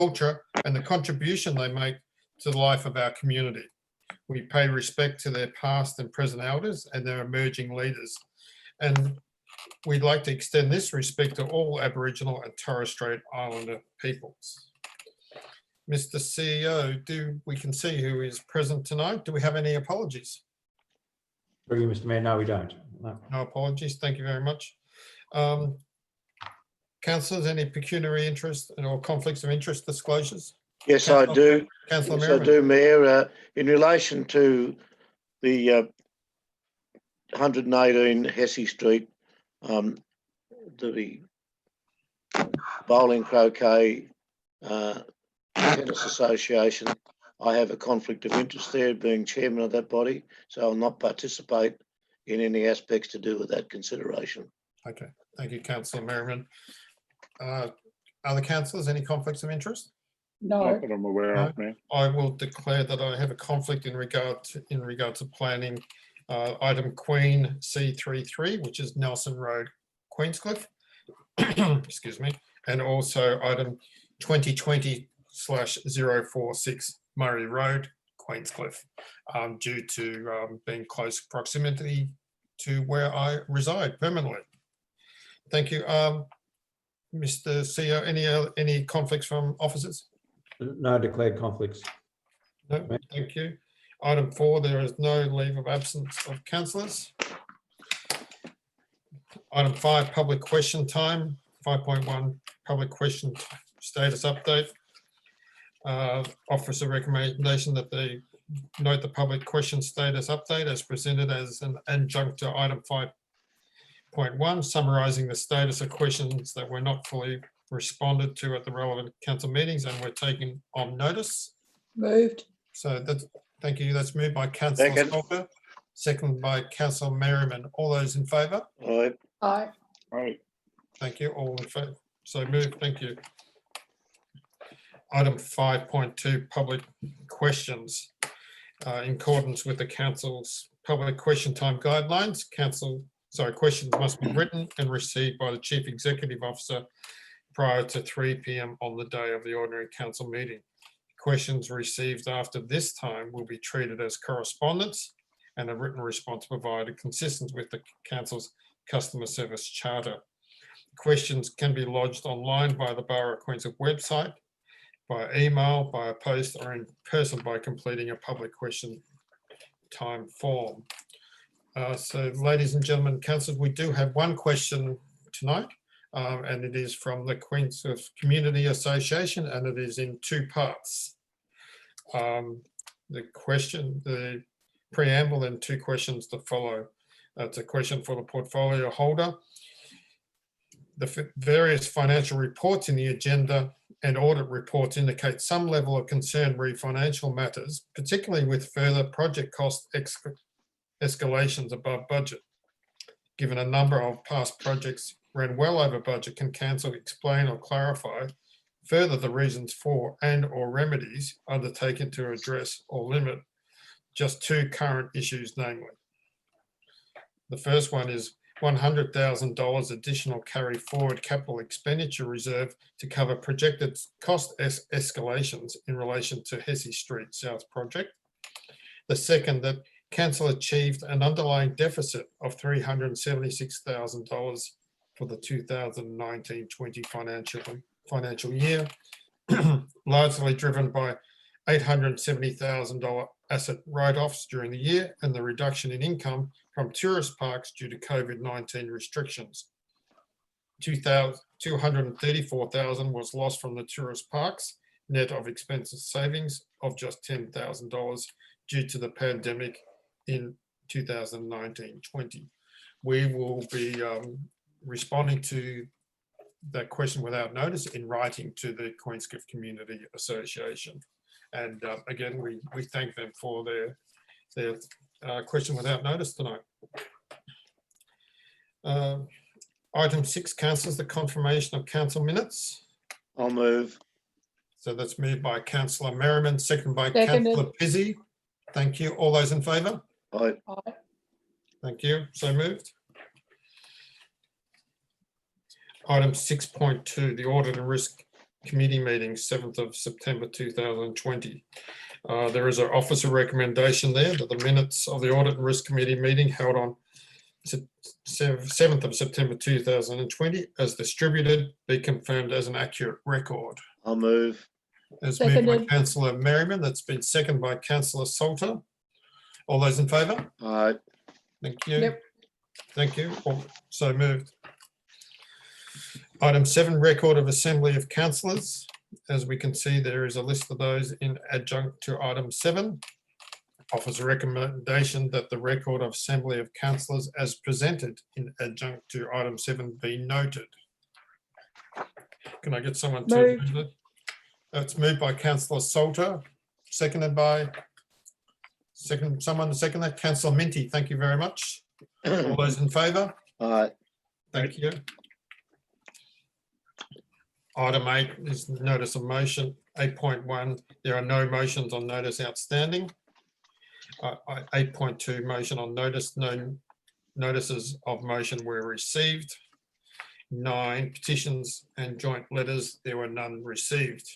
culture and the contribution they make to the life of our community. We pay respect to their past and present elders and their emerging leaders. And we'd like to extend this respect to all Aboriginal and Torres Strait Islander peoples. Mr. CEO, we can see who is present tonight. Do we have any apologies? Through you, Mr. Mayor, no, we don't. No. No apologies. Thank you very much. Councillors, any pecuniary interest or conflicts of interest disclosures? Yes, I do. Councillor Yes, Merriman. I do, Mayor. In relation to the 118 Hesse Street, the Bowling Croquet Tennis Association, I have a conflict of interest there, being chairman of that body, so I'll not participate in any aspects to do with that consideration. Okay, thank you, Councillor Merriman. Other councillors, any conflicts of interest? No. Not that I'm aware of, Mayor. I will declare that I have a conflict in regard to planning item Queen C33, which is Nelson Road, Queenscliff. Excuse me, and also item 2020/046 Murray Road, Queenscliff, due to being close proximity to where I reside permanently. Thank you. Mr. CEO, any conflicts from officers? No declared conflicts. No, thank you. Item 4, there is no leave of absence of councillors. Item 5, public question time. 5.1, public question status update. Officer recommendation that they note the public question status update as presented as an adjunct to item 5.1, summarising the status of questions that were not fully responded to at the relevant council meetings and were taken on notice. Moved. So that's, thank you. That's moved by Councillor Stalker, second by Councillor Merriman. All those in favour? Aye. Aye. Aye. Thank you. All in favour? So moved. Thank you. Item 5.2, public questions. In accordance with the council's public question time guidelines, questions must be written and received by the Chief Executive Officer prior to 3 p.m. on the day of the ordinary council meeting. Questions received after this time will be treated as correspondence and a written response provided consistent with the council's customer service charter. Questions can be lodged online via the Borough of Queensland website, by email, by a post, or in person by completing a public question time form. So, ladies and gentlemen, councillors, we do have one question tonight, and it is from the Queensland Community Association, and it is in two parts. The preamble and two questions to follow. It's a question for the portfolio holder. The various financial reports in the agenda and audit reports indicate some level of concern re financial matters, particularly with further project cost escalations above budget. Given a number of past projects ran well over budget, can council explain or clarify further the reasons for and or remedies undertaken to address or limit just two current issues, namely. The first one is $100,000 additional carry forward capital expenditure reserve to cover projected cost escalations in relation to Hesse Street South project. The second, that council achieved an underlying deficit of $376,000 for the 2019-20 financial year, largely driven by $870,000 asset write-offs during the year and the reduction in income from tourist parks due to COVID-19 restrictions. $234,000 was lost from the tourist parks, net of expenses savings of just $10,000 due to the pandemic in 2019-20. We will be responding to that question without notice in writing to the Queenscliff Community Association. And again, we thank them for their question without notice tonight. Item 6, councillors, the confirmation of council minutes. I'll move. So that's moved by Councillor Merriman, seconded by Councillor Pizzi. Thank you. All those in favour? Aye. Aye. Thank you. So moved. Item 6.2, the audit and risk committee meeting, 7th of September 2020. There is an officer recommendation there that the minutes of the Audit and Risk Committee meeting held on 7th of September 2020 as distributed be confirmed as an accurate record. I'll move. As moved by Seconded. Councillor Merriman, that's been seconded by Councillor Salter. All those in favour? Aye. Thank you. Yep. Thank you. So moved. Item 7, record of assembly of councillors. As we can see, there is a list of those in adjunct to item 7. Offers a recommendation that the record of assembly of councillors as presented in adjunct to item 7 be noted. Can I get someone to Moved. move it? It's moved by Councillor Salter, seconded by someone to second that. Councillor Minty, thank you very much. All those in favour? Aye. Thank you. Item 8 is notice of motion. 8.1, there are no motions on notice outstanding. 8.2, motion on notice, no notices of motion were received. 9, petitions and joint letters, there were none received.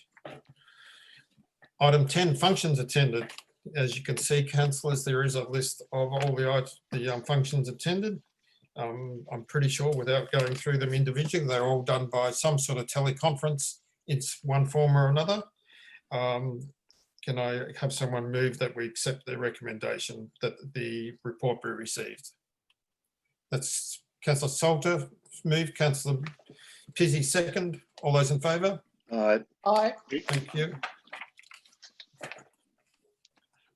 Item 10, functions attended. As you can see, councillors, there is a list of all the functions attended. I'm pretty sure without going through them individually, they're all done by some sort of teleconference in one form or another. Can I have someone move that we accept the recommendation that the report be received? That's Councillor Salter move, Councillor Pizzi second. All those in favour? Aye. Aye. Thank you.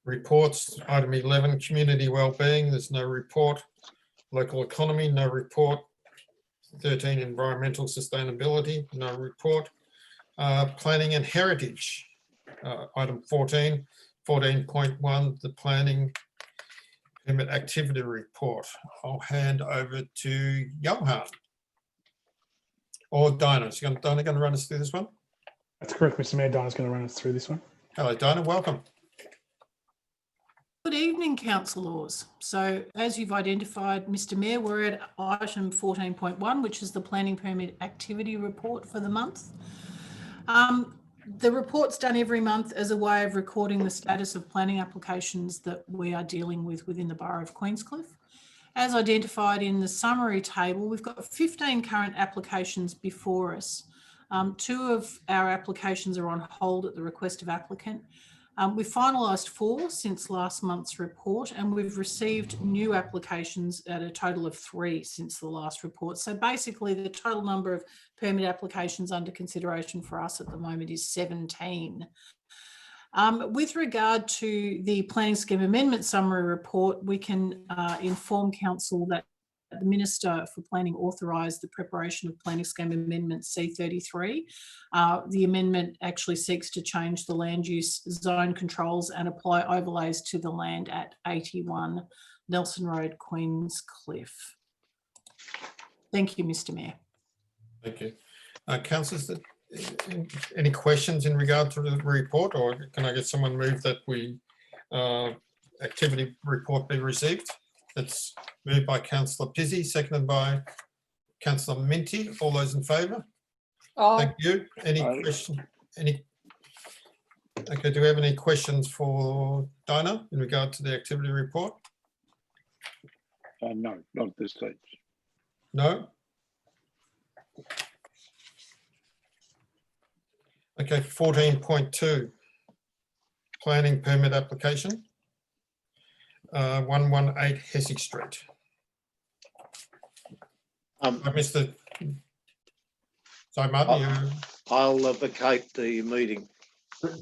Reports, item 11, community wellbeing, there's no report. Local economy, no report. 13, environmental sustainability, no report. Planning and heritage, item 14, 14.1, the planning permit activity report. I'll hand over to Johan. Or Dinah. Is Dinah going to run us through this one? That's correct, Mr. Mayor. Dinah's going to run us through this one. Hello, Dinah. Welcome. Good evening, councillors. So as you've identified, Mr. Mayor, we're at item 14.1, which is the planning permit activity report for the month. The report's done every month as a way of recording the status of planning applications that we are dealing with within the Borough of Queenscliff. As identified in the summary table, we've got 15 current applications before us. 2 of our applications are on hold at the request of applicant. We've finalised 4 since last month's report, and we've received new applications at a total of 3 since the last report. So basically the total number of permit applications under consideration for us at the moment is 17. With regard to the planning scheme amendment summary report, we can inform council that the Minister for Planning authorised the preparation of planning scheme amendment C33. The amendment actually seeks to change the land use zone controls and apply overlays to the land at 81 Nelson Road, Queenscliff. Thank you, Mr. Mayor. Thank you. Councillors, any questions in regard to the report, or can I get someone move that we activity report be received? That's moved by Councillor Pizzi, seconded by Councillor Minty. All those in favour? Aye. Thank you. Any question? Okay, do we have any questions for Dinah in regard to the activity report? No, not at this stage. No? Okay, 14.2, planning permit application. 118 Hesse Street. Mr. Sorry, Martin, you... I'll vacate the meeting.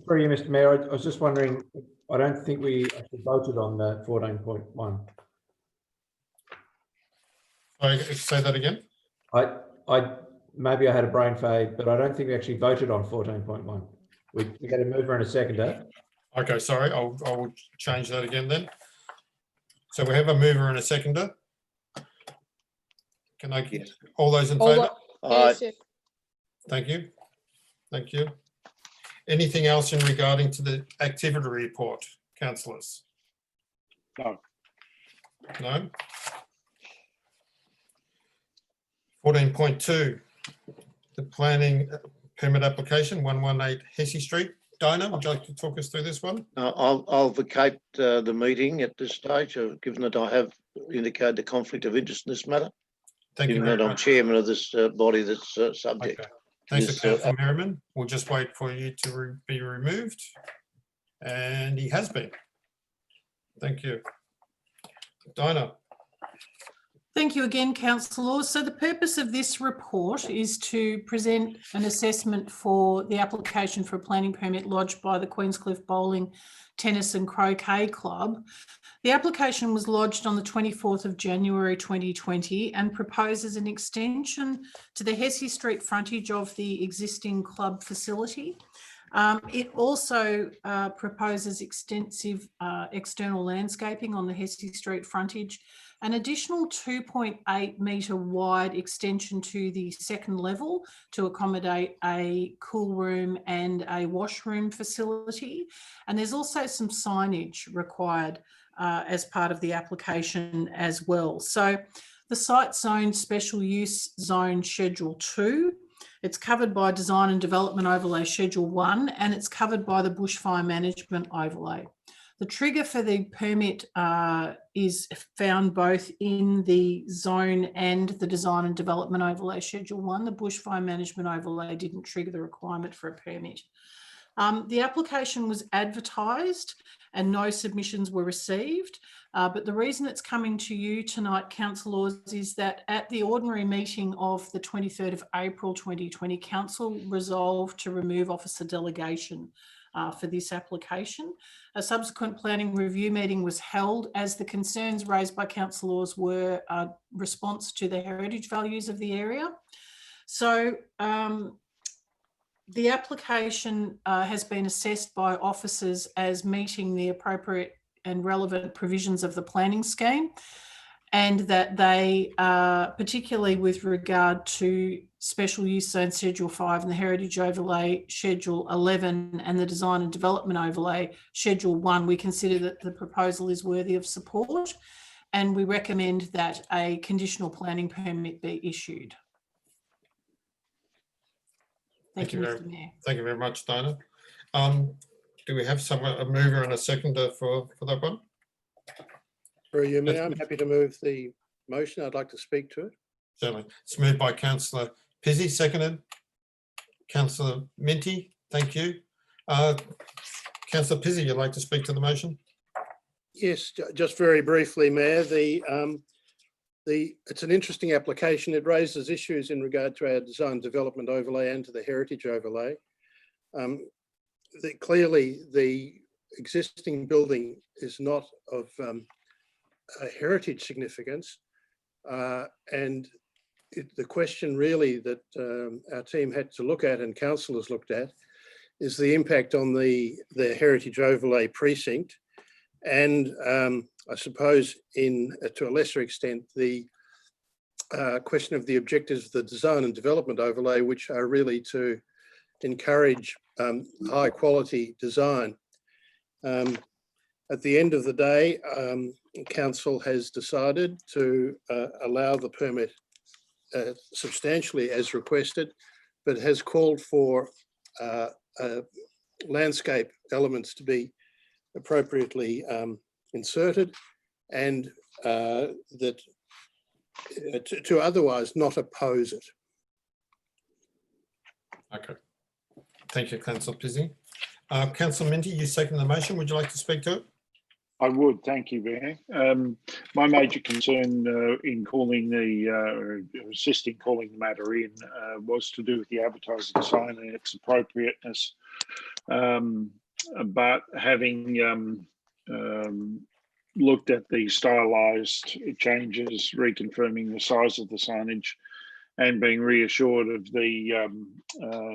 For you, Mr. Mayor, I was just wondering, I don't think we actually voted on the 14.1. Sorry, say that again. Maybe I had a brain fade, but I don't think we actually voted on 14.1. We got a mover and a seconder. Okay, sorry, I will change that again then. So we have a mover and a seconder. Can I get all those in favour? Yes, yes. Thank you. Thank you. Anything else in regarding to the activity report, councillors? No. No? 14.2, the planning permit application 118 Hesse Street. Dinah, would you like to talk us through this one? I'll vacate the meeting at this stage, given that I have indicated the conflict of interest in this matter, Thank you given very that I'm much. chairman of this body that's subject. Okay. Thanks Yes, for Councillor Merriman. We'll just wait for you to be removed. And he has been. Thank you. Dinah. Thank you again, Councillor. So the purpose of this report is to present an assessment for the application for a planning permit lodged by the Queenscliff Bowling, Tennis and Croquet Club. The application was lodged on the 24th of January 2020 and proposes an extension to the Hesse Street frontage of the existing club facility. It also proposes extensive external landscaping on the Hesse Street frontage, an additional 2.8 metre wide extension to the second level to accommodate a cool room and a washroom facility. And there's also some signage required as part of the application as well. So the site zone special use zone schedule 2. It's covered by Design and Development Overlay Schedule 1, and it's covered by the Bushfire Management Overlay. The trigger for the permit is found both in the zone and the Design and Development Overlay Schedule 1. The Bushfire Management Overlay didn't trigger the requirement for a permit. The application was advertised and no submissions were received. But the reason it's coming to you tonight, councillors, is that at the ordinary meeting of the 23rd of April 2020, council resolved to remove officer delegation for this application. A subsequent planning review meeting was held as the concerns raised by councillors were a response to the heritage values of the area. So the application has been assessed by officers as meeting the appropriate and relevant provisions of the planning scheme, and that they, particularly with regard to Special Use Zone Schedule 5 and the Heritage Overlay Schedule 11 and the Design and Development Overlay Schedule 1, we consider that the proposal is worthy of support, and we recommend that a conditional planning permit be issued. Thank you, Mr. Mayor. Thank you very much, Dinah. Do we have a mover and a seconder for that one? Through you, Mayor, I'm happy to move the motion. I'd like to speak to it. Certainly. It's moved by Councillor Pizzi, seconded. Councillor Minty, thank you. Councillor Pizzi, you'd like to speak to the motion? Yes, just very briefly, Mayor. It's an interesting application. It raises issues in regard to our design development overlay and to the heritage overlay. Clearly, the existing building is not of a heritage significance, and the question really that our team had to look at and councillors looked at is the impact on the heritage overlay precinct, and I suppose to a lesser extent the question of the objectives of the design and development overlay, which are really to encourage high quality design. At the end of the day, council has decided to allow the permit substantially as requested, but has called for landscape elements to be appropriately inserted, and that to otherwise not oppose it. Okay. Thank you, Councillor Pizzi. Councillor Minty, you second the motion. Would you like to speak to it? I would, thank you, Mayor. My major concern in calling assisting calling the matter in was to do with the advertising sign and its appropriateness. But having looked at the stylised changes, reconfirming the size of the signage, and being reassured of the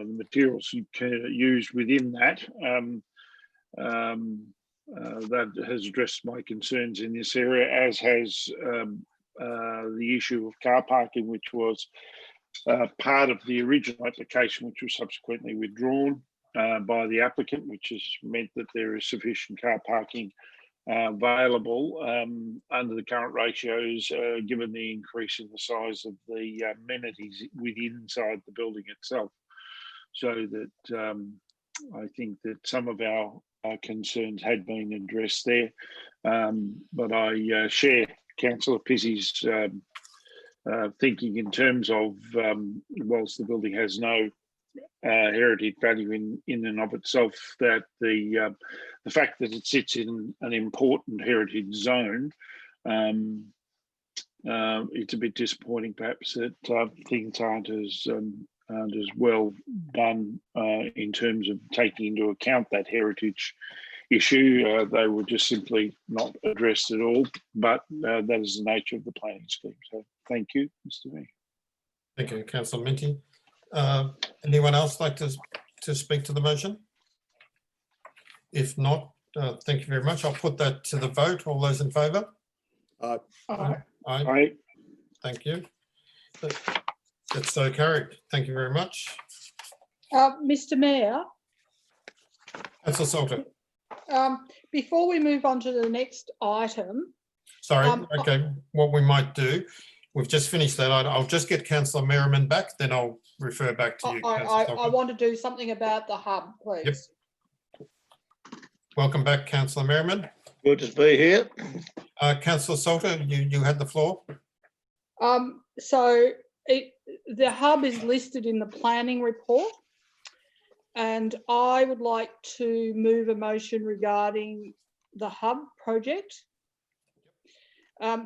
materials used within that, that has addressed my concerns in this area, as has the issue of car parking, which was part of the original application, which was subsequently withdrawn by the applicant, which has meant that there is sufficient car parking available under the current ratios, given the increase in the size of the amenities inside the building itself. so that I think that some of our concerns had been addressed there. But I share Councillor Pizzi's thinking in terms of whilst the building has no heritage value in and of itself, that the fact that it sits in an important heritage zone, it's a bit disappointing perhaps that things aren't as well done in terms of taking into account that heritage issue. They were just simply not addressed at all, but that is the nature of the planning scheme. So thank you, Mr. Mayor. Thank you, Councillor Minty. Anyone else like to speak to the motion? If not, thank you very much. I'll put that to the vote. All those in favour? Aye. Aye. Aye. Thank you. That's so carried. Thank you very much. Mr. Mayor, Councillor Salter. before we move on to the next item, Sorry, okay, what we might do, we've just finished that. I'll just get Councillor Merriman back, then I'll refer back to you. I want to do something about the hub, please. Yep. Welcome back, Councillor Merriman. Good to be here. Councillor Salter, you had the floor. So the hub is listed in the planning report, and I would like to move a motion regarding the hub project.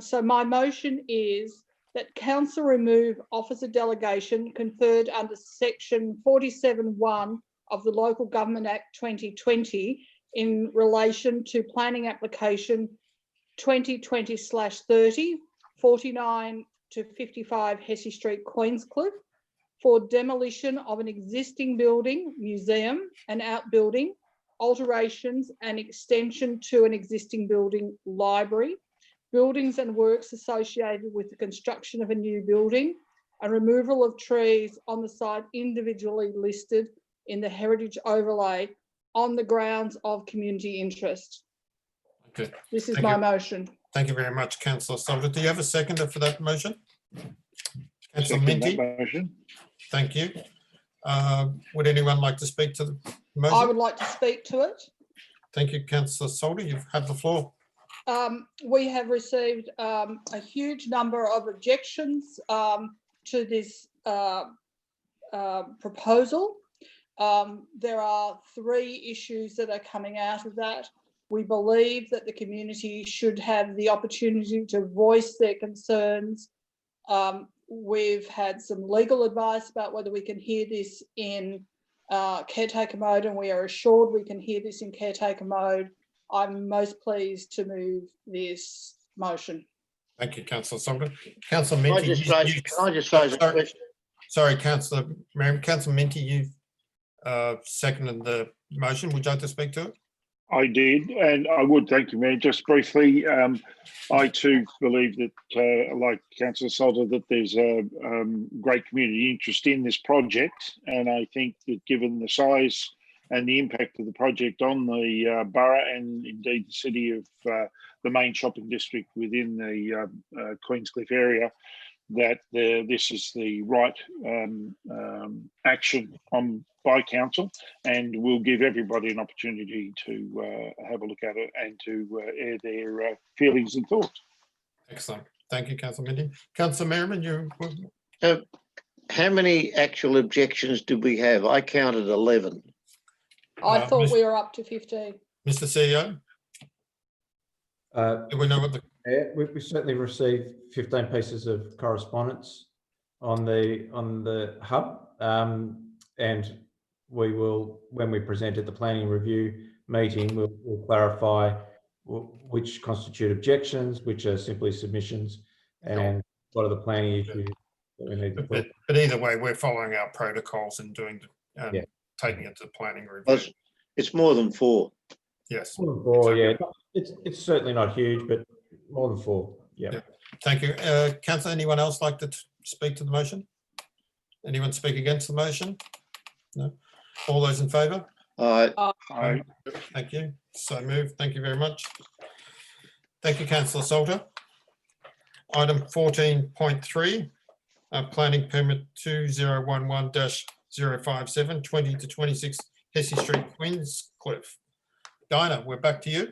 So my motion is that council remove officer delegation conferred under section 47(1) of the Local Government Act 2020 in relation to planning application 2020/30, 49 to 55 Hesse Street, Queenscliff, for demolition of an existing building, museum, and outbuilding, alterations and extension to an existing building, library, buildings and works associated with the construction of a new building, and removal of trees on the site individually listed in the heritage overlay on the grounds of community interest. Okay. This is Thank my you. motion. Thank you very much, Councillor Salter. Do you have a seconder for that motion? Councillor Second Minty, that motion. thank you. Would anyone like to speak to the I motion? would like to speak to it. Thank you, Councillor Salter. You've had the floor. We have received a huge number of objections to this proposal. There are 3 issues that are coming out of that. We believe that the community should have the opportunity to voice their concerns. We've had some legal advice about whether we can hear this in caretaker mode, and we are assured we can hear this in caretaker mode. I'm most pleased to move this motion. Thank you, Councillor Salter. Councillor Can I Minty. just raise a question? Sorry, Councillor Merriman. Councillor Minty, you've seconded the motion. Would you like to speak to it? I did, and I would, thank you, Mayor. Just briefly, I too believe that, like Councillor Salter, that there's a great community interest in this project, and I think that given the size and the impact of the project on the borough and indeed the city of the main shopping district within the Queenscliff area, that this is the right action by council, and we'll give everybody an opportunity to have a look at it and to air their feelings and thoughts. Excellent. Thank you, Councillor Minty. Councillor Merriman, you. How many actual objections do we have? I counted 11. I thought we were up to 15. Mr. CEO, do we know what the... Yeah, we certainly received 15 pieces of correspondence on the hub, and we will, when we present at the planning review meeting, we'll clarify which constitute objections, which are simply submissions, and what are the planning issues that we need to put. But either way, we're following our protocols and doing taking it to planning review. Well, it's more than 4. Yes. More than 4, Exactly. yeah. It's certainly not huge, but more than 4. Yeah. Thank you. Councillor, anyone else like to speak to the motion? Anyone speak against the motion? No. All those in favour? Aye. Thank you. So moved. Thank you very much. Thank you, Councillor Salter. Item 14.3, planning permit 2011-0 057, 20 to 26 Hesse Street, Queenscliff. Dinah, we're back to you.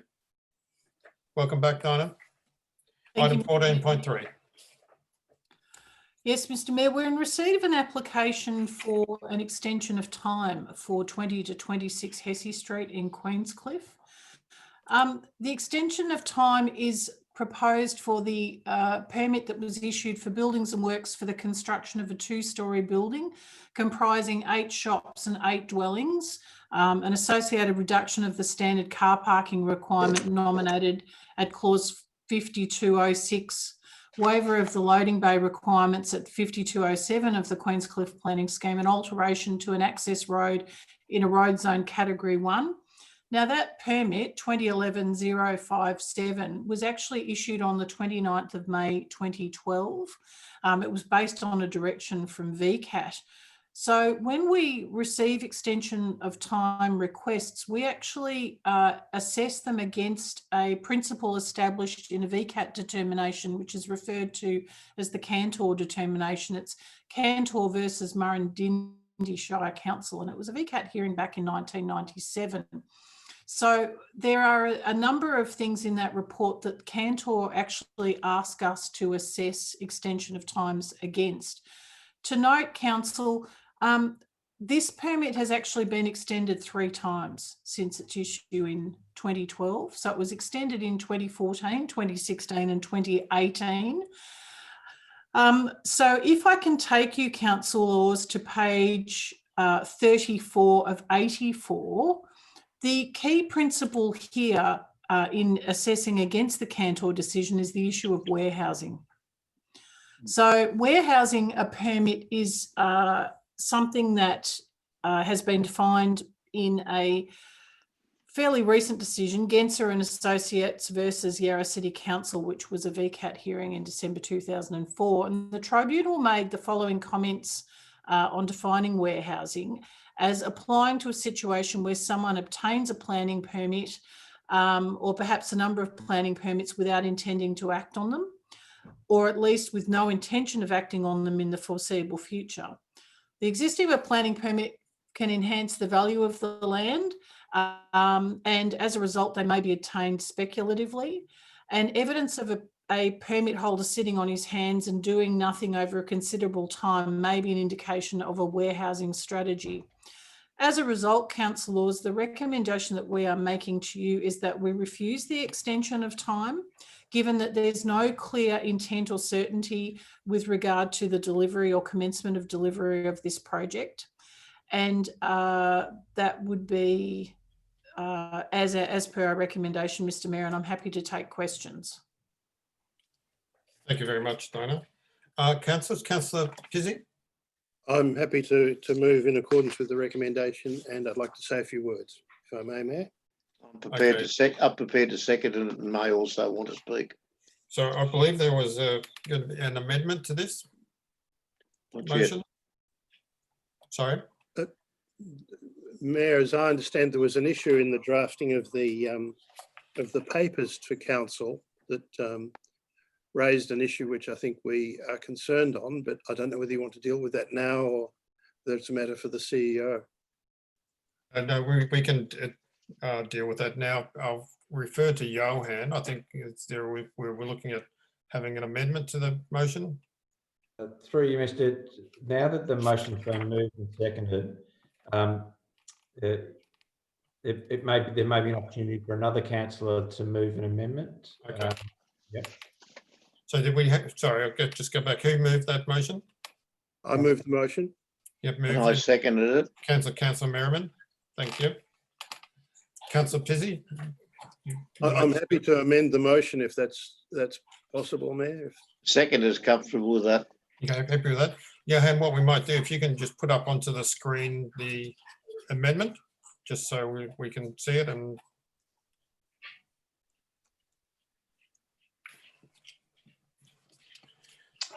Welcome back, Dinah. Thank Item you, Mr. Mayor. 14.3. Yes, Mr. Mayor, we're in receipt of an application for an extension of time for 20 to 26 Hesse Street in Queenscliff. The extension of time is proposed for the permit that was issued for buildings and works for the construction of a 2-storey building comprising 8 shops and 8 dwellings, an associated reduction of the standard car parking requirement nominated at clause 5206, waiver of the loading bay requirements at 5207 of the Queenscliff Planning Scheme, and alteration to an access road in a road zone category 1. Now that permit, 2011-057, was actually issued on the 29th of May 2012. It was based on a direction from VCAT. So when we receive extension of time requests, we actually assess them against a principle established in a VCAT determination, which is referred to as the Cantor determination. It's Cantor versus Murrindindi Shire Council, and it was a VCAT hearing back in 1997. So there are a number of things in that report that Cantor actually ask us to assess extension of times against. To note, Council, this permit has actually been extended 3 times since its issue in 2012. So it was extended in 2014, 2016 and 2018. So if I can take you, councillors, to page 34 of 84, the key principle here in assessing against the Cantor decision is the issue of warehousing. So warehousing a permit is something that has been defined in a fairly recent decision, Genser and Associates versus Yarra City Council, which was a VCAT hearing in December 2004. And the tribunal made the following comments on defining warehousing as applying to a situation where someone obtains a planning permit or perhaps a number of planning permits without intending to act on them, or at least with no intention of acting on them in the foreseeable future. The existing of a planning permit can enhance the value of the land, and as a result, they may be obtained speculatively. And evidence of a permit holder sitting on his hands and doing nothing over a considerable time may be an indication of a warehousing strategy. As a result, councillors, the recommendation that we are making to you is that we refuse the extension of time, given that there's no clear intent or certainty with regard to the delivery or commencement of delivery of this project. And that would be as per our recommendation, Mr. Mayor, and I'm happy to take questions. Thank you very much, Dinah. Councillors, Councillor Pizzi. I'm happy to move in accordance with the recommendation, and I'd like to say a few words, if I may, Mayor. I'm prepared to second it, and may also want to speak. So I believe there was going to be an amendment to this motion. Sorry. Mayor, as I understand, there was an issue in the drafting of the papers for council that raised an issue which I think we are concerned on, but I don't know whether you want to deal with that now or whether it's a matter for the CEO. No, we can deal with that now. I'll refer to Johan. I think it's there. We're looking at having an amendment to the motion. Through you, Mr. Now that the motion's been moved and seconded, there may be an opportunity for another councillor to move an amendment. Okay. Yep. So did we have, sorry, I'll just go back. Who moved that motion? I moved the motion. Yep, And I moved. seconded it. Councillor Merriman. Thank you. Councillor Pizzi. I'm happy to amend the motion if that's possible, Mayor. Second is comfortable with that. Okay, happy with that. Johan, what we might do, if you can just put up onto the screen the amendment, just so we can see it. And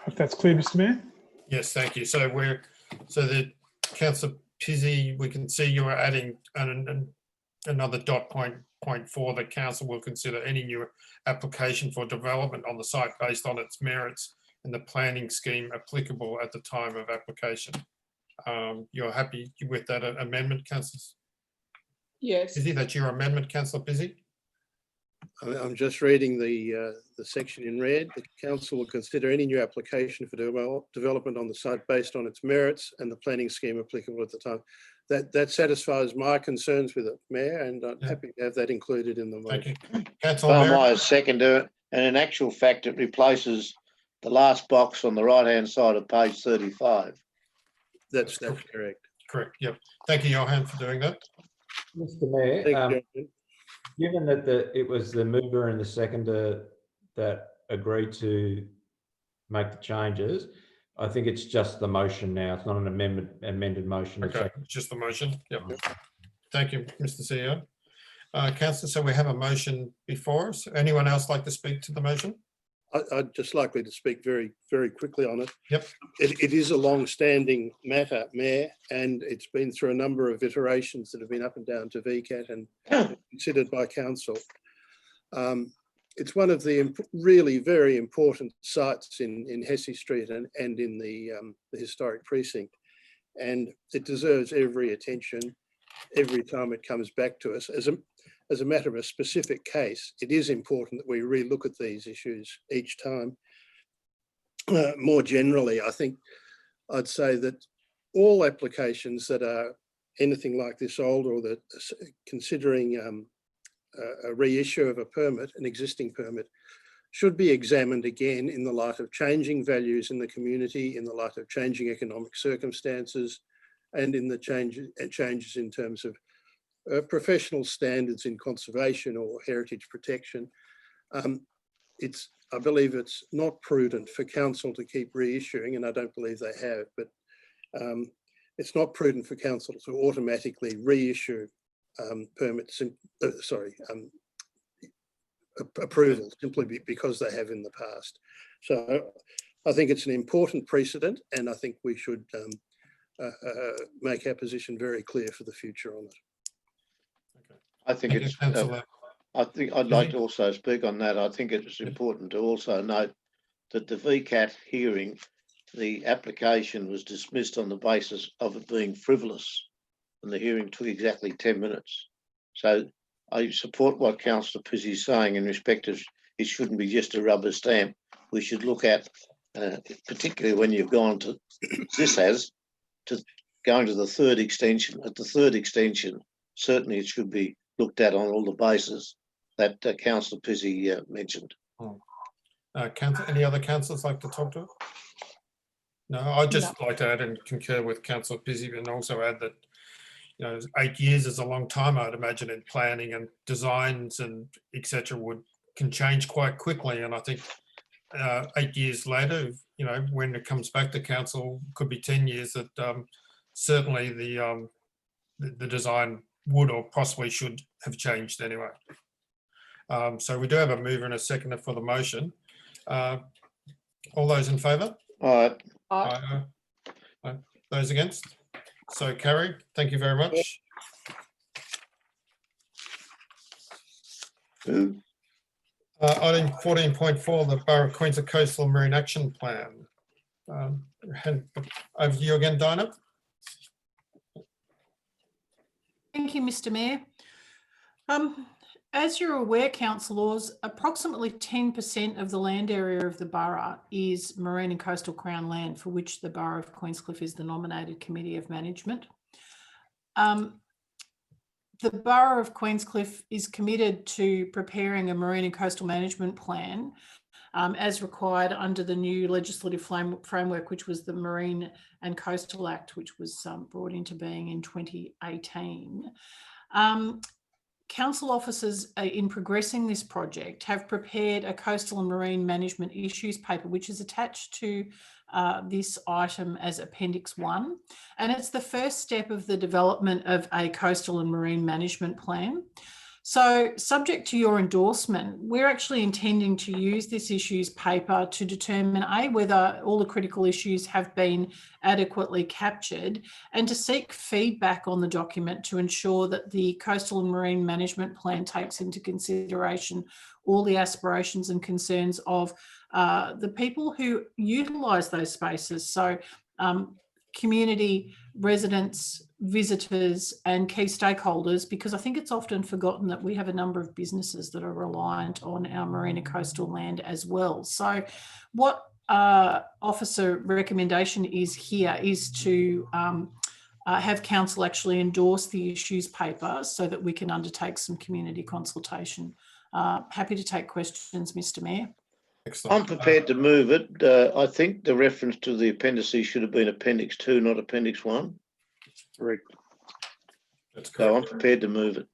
If that's clear, Mr. Mayor. yes, thank you. So the Councillor Pizzi, we can see you are adding another point 4 that council will consider any new application for development on the site based on its merits and the planning scheme applicable at the time of application. You're happy with that amendment, Councillor Yes. Busy? That's your amendment, Councillor Busy? I'm just reading the section in red. The council will consider any new application for development on the site based on its merits and the planning scheme applicable at the time. That satisfies my concerns with it, Mayor, and I'm happy to have that included in the motion. Thank you. Councillor Am I Merritt? a seconder? And in actual fact, it replaces the last box on the right-hand side of page 35. That's correct. Correct, yep. Thank you, Johan, for doing that. Mr. Mayor, Thank you, Jonathan. given that it was the mover and the seconder that agreed to make the changes, I think it's just the motion now. It's not an amended motion. It's Okay, it's just the motion. Yep. Thank you, Mr. CEO. Councillor, so we have a motion before us. Anyone else like to speak to the motion? I'd just likely to speak very, very quickly on it. Yep. It is a long-standing matter, Mayor, and it's been through a number of iterations that have been up and down to VCAT and considered by council. It's one of the really very important sites in Hesse Street and in the historic precinct, and it deserves every attention every time it comes back to us. As a matter of a specific case, it is important that we relook at these issues each time. More generally, I think I'd say that all applications that are anything like this old or that considering a reissue of a permit, an existing permit, should be examined again in the light of changing values in the community, in the light of changing economic circumstances, and in the changes in terms of professional standards in conservation or heritage protection. I believe it's not prudent for council to keep reissuing, and I don't believe they have, but it's not prudent for council to automatically reissue permits, approvals simply because they have in the past. So I think it's an important precedent, and I think we should make our position very clear for the future on it. I think Thank you, it's. Councillor. I think I'd like to also speak on that. I think it's important to also note that the VCAT hearing, the application was dismissed on the basis of it being frivolous, and the hearing took exactly 10 minutes. So I support what Councillor Pizzi is saying in respect of it shouldn't be just a rubber stamp. We should look at, particularly when you've gone to going to the third extension. At the third extension, certainly it should be looked at on all the bases that Councillor Pizzi mentioned. Any other councillors like to talk to it? No, I'd just like to add and concur with Councillor Pizzi, and also add that 8 years is a long time, I'd imagine, in planning, and designs and etc. can change quite quickly. And I think 8 years later, when it comes back to council, could be 10 years, that certainly the design would or possibly should have changed anyway. So we do have a mover and a seconder for the motion. All those in favour? All right. Aye. Those against? So carried. Thank you very much. Item 14.4, the Borough of Queensland Coastal Marine Action Plan. Over to you again, Dinah. Thank you, Mr. Mayor. As you're aware, councillors, approximately 10% of the land area of the borough is marine and coastal crown land, for which the Borough of Queenscliff is the nominated committee of management. The Borough of Queenscliff is committed to preparing a marine and coastal management plan as required under the new legislative framework, which was the Marine and Coastal Act, which was brought into being in 2018. Council officers in progressing this project have prepared a coastal and marine management issues paper, which is attached to this item as Appendix 1. And it's the first step of the development of a coastal and marine management plan. So subject to your endorsement, we're actually intending to use this issues paper to determine whether all the critical issues have been adequately captured, and to seek feedback on the document to ensure that the coastal and marine management plan takes into consideration all the aspirations and concerns of the people who utilise those spaces. So community residents, visitors and key stakeholders, because I think it's often forgotten that we have a number of businesses that are reliant on our marina coastal land as well. So what officer recommendation is here is to have council actually endorse the issues paper so that we can undertake some community consultation. Happy to take questions, Mr. Mayor. Excellent. I'm prepared to move it. I think the reference to the appendices should have been Appendix 2, not Appendix 1. Correct. That's So I'm correct. prepared to move it.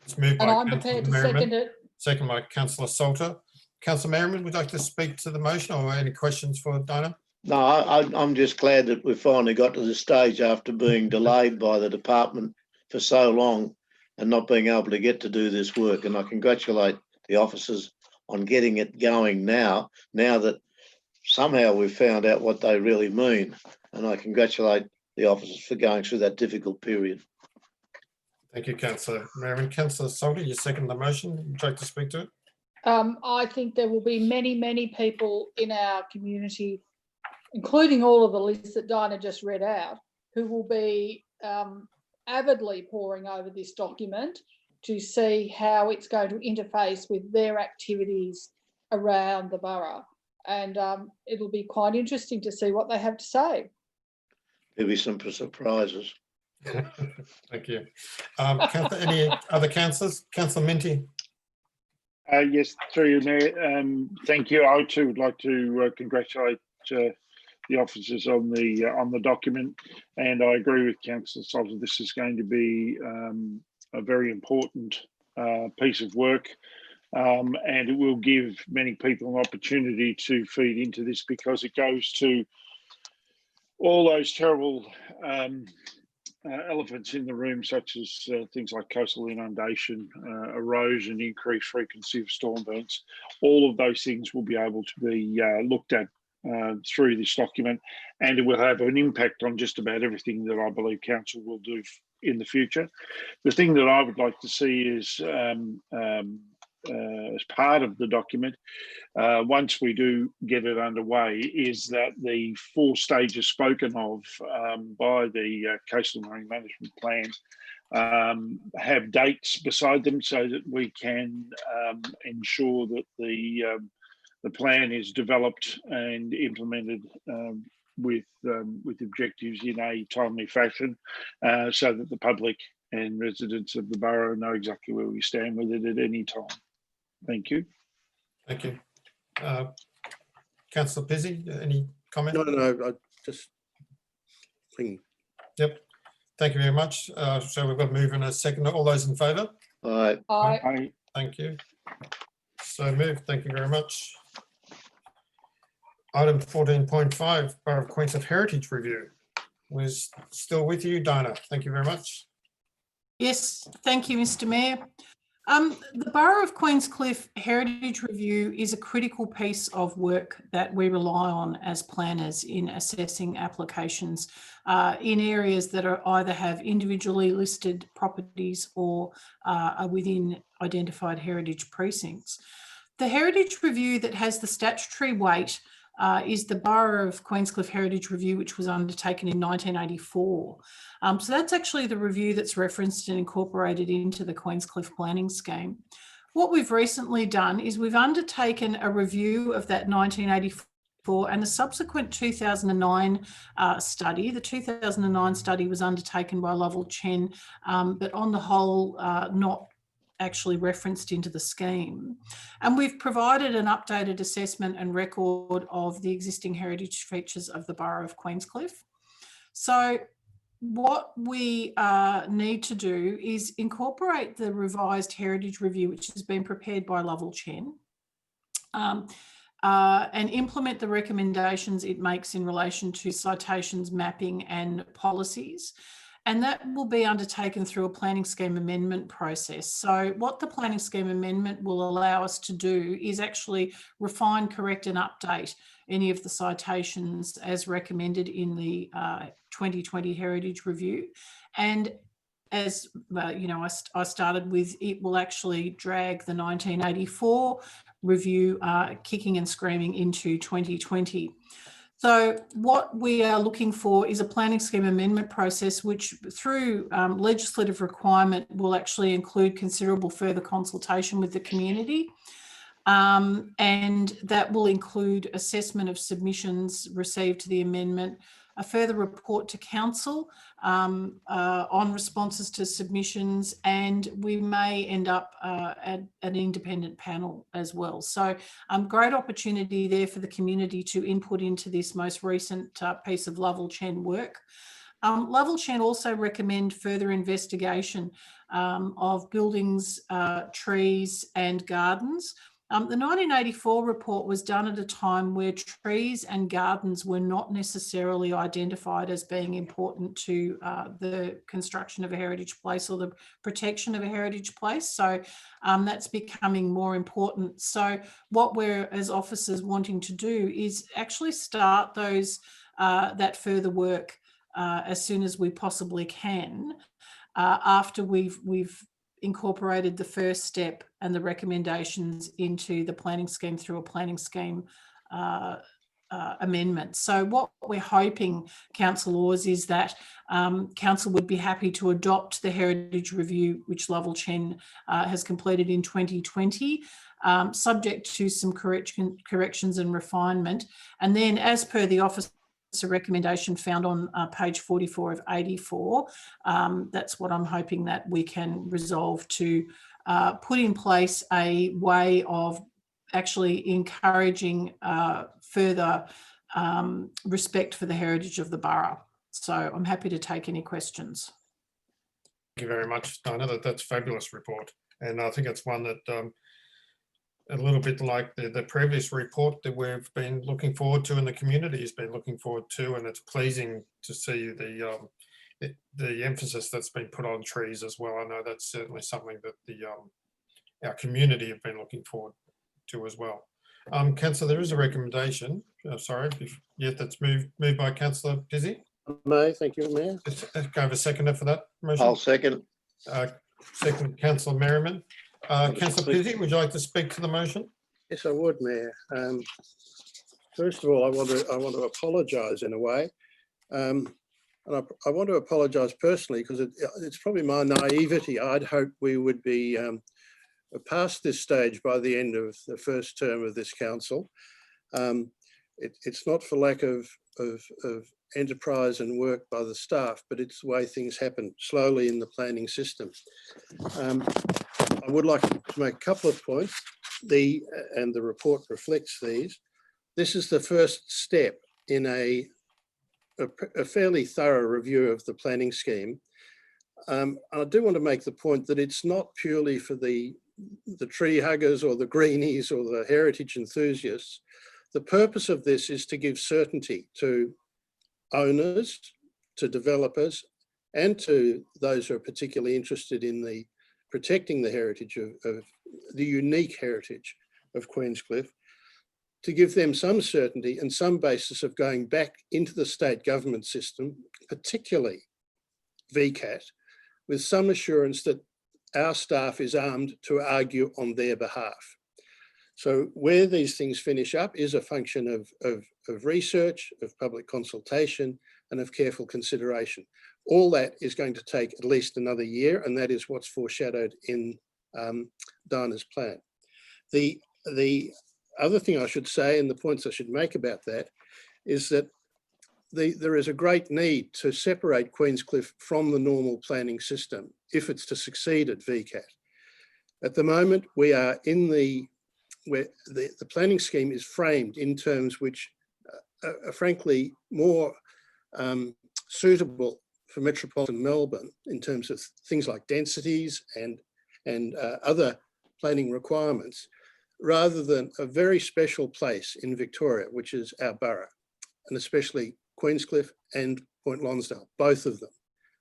It's moved And by I'm Councillor prepared to Merriman, second it. second by Councillor Salter. Councillor Merriman, would you like to speak to the motion or any questions for Dinah? No, I'm just glad that we finally got to this stage after being delayed by the department for so long and not being able to get to do this work. And I congratulate the officers on getting it going now that somehow we've found out what they really mean. And I congratulate the officers for going through that difficult period. Thank you, Councillor Merriman. Councillor Salter, you second the motion. Would you like to speak to it? I think there will be many, many people in our community, including all of the lists that Dinah just read out, who will be avidly poring over this document to see how it's going to interface with their activities around the borough. And it'll be quite interesting to see what they have to say. There'll be some surprises. Thank you. Councillor, any other councillors? Councillor Minty. Yes, through you, Mayor. Thank you. I too would like to congratulate the officers on the document, and I agree with Councillor Salter. This is going to be a very important piece of work, and it will give many people an opportunity to feed into this, because it goes to all those terrible elephants in the room, such as things like coastal inundation, erosion, increased frequency of storm events. All of those things will be able to be looked at through this document, and it will have an impact on just about everything that I believe council will do in the future. The thing that I would like to see is, as part of the document, once we do get it underway, is that the 4 stages spoken of by the Coastal Marine Management Plan have dates beside them, so that we can ensure that the plan is developed and implemented with objectives in a timely fashion, so that the public and residents of the borough know exactly where we stand with it at any time. Thank you. Thank you. Councillor Pizzi, any comment? No, I just think. Yep. Thank you very much. So we've got to move in a second. All those in favour? Aye. I Thank you. So moved. Thank you very much. Item 14.5, Borough of Queenscliff Heritage Review. We're still with you, Dinah. Thank you very much. Yes, thank you, Mr. Mayor. The Borough of Queenscliff Heritage Review is a critical piece of work that we rely on as planners in assessing applications in areas that are either have individually listed properties or are within identified heritage precincts. The Heritage Review that has the statutory weight is the Borough of Queenscliff Heritage Review, which was undertaken in 1984. So that's actually the review that's referenced and incorporated into the Queenscliff planning scheme. What we've recently done is we've undertaken a review of that 1984 and the subsequent 2009 study. The 2009 study was undertaken by Lovell Chen, but on the whole, not actually referenced into the scheme. And we've provided an updated assessment and record of the existing heritage features of the Borough of Queenscliff. So what we need to do is incorporate the revised heritage review, which has been prepared by Lovell Chen, and implement the recommendations it makes in relation to citations, mapping and policies. And that will be undertaken through a planning scheme amendment process. So what the planning scheme amendment will allow us to do is actually refine, correct and update any of the citations as recommended in the 2020 Heritage Review. And as you know, I started with, it will actually drag the 1984 review kicking and screaming into 2020. So what we are looking for is a planning scheme amendment process, which through legislative requirement will actually include considerable further consultation with the community. And that will include assessment of submissions received to the amendment, a further report to council on responses to submissions, and we may end up at an independent panel as well. So great opportunity there for the community to input into this most recent piece of Lovell Chen work. Lovell Chen also recommend further investigation of buildings, trees and gardens. The 1984 report was done at a time where trees and gardens were not necessarily identified as being important to the construction of a heritage place or the protection of a heritage place. So that's becoming more important. So what we're as officers wanting to do is actually start those that further work as soon as we possibly can after we've incorporated the first step and the recommendations into the planning scheme through a planning scheme amendment. So what we're hoping, Council Oars, is that Council would be happy to adopt the Heritage Review, which Lovell Chen has completed in 2020, subject to some corrections and refinement. And then, as per the Office a recommendation found on page 44 of 84. That's what I'm hoping that we can resolve to put in place a way of actually encouraging further respect for the heritage of the borough. So I'm happy to take any questions. Thank you very much, Dinah. That's a fabulous report. And I think it's one that a little bit like the previous report that we've been looking forward to and the community has been looking forward to, and it's pleasing to see the emphasis that's been put on trees as well. I know that's certainly something that our community have been looking forward to as well. Councillor, there is a recommendation. That's moved by Councillor Pizzey. May, thank you, Mayor. Go have a seconder for that motion. I'll second. Second, Councillor Merriman. Councillor Pizzey, would you like to speak to the motion? Yes, I would, Mayor. First of all, I want to apologise in a way, and I want to apologise personally because it's probably my naivety. I'd hoped we would be past this stage by the end of the first term of this council. It's not for lack of enterprise and work by the staff, but it's the way things happen slowly in the planning system. I would like to make a couple of points, and the report reflects these. This is the first step in a fairly thorough review of the planning scheme. I do want to make the point that it's not purely for the tree huggers or the greenies or the heritage enthusiasts. The purpose of this is to give certainty to owners, to developers, and to those who are particularly interested in protecting the heritage of the unique heritage of Queenscliff, to give them some certainty and some basis of going back into the state government system, particularly VCAT, with some assurance that our staff is armed to argue on their behalf. So where these things finish up is a function of research, of public consultation, and of careful consideration. All that is going to take at least another year, and that is what's foreshadowed in Dinah's plan. The other thing I should say, and the points I should make about that, is that there is a great need to separate Queenscliff from the normal planning system if it's to succeed at VCAT. At the moment, we are where the planning scheme is framed in terms which are frankly more suitable for metropolitan Melbourne in terms of things like densities and other planning requirements, rather than a very special place in Victoria, which is our borough, and especially Queenscliff and Point Lonsdale. Both of them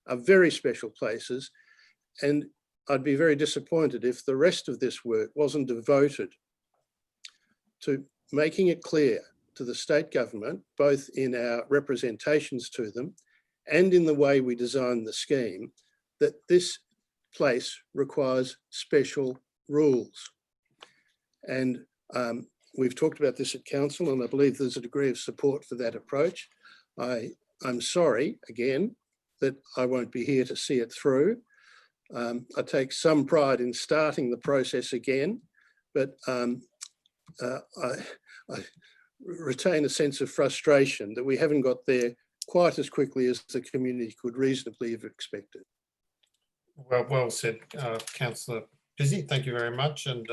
are very special places, and I'd be very disappointed if the rest of this work wasn't devoted to making it clear to the state government, both in our representations to them and in the way we design the scheme, that this place requires special rules. And we've talked about this at council, and I believe there's a degree of support for that approach. I'm sorry, again, that I won't be here to see it through. I take some pride in starting the process again, but I retain a sense of frustration that we haven't got there quite as quickly as the community could reasonably have expected. Well said, Councillor Pizzey. Thank you very much. And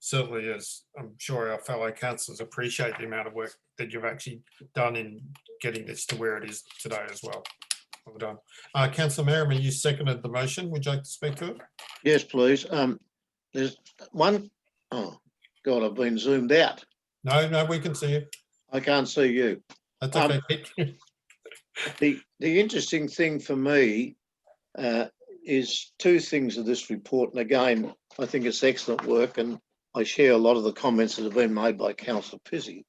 certainly, as I'm sure our fellow councillors appreciate the amount of work that you've actually done in getting this to where it is today as well. Well done. Councillor Merriman, you seconded the motion. Would you like to speak to it? Yes, please. There's one, oh God, I've been zoomed out. No, we can see you. I can't see you. That's okay. The interesting thing for me is two things of this report. And again, I think it's excellent work, and I share a lot of the comments that have been made by Councillor Pizzey.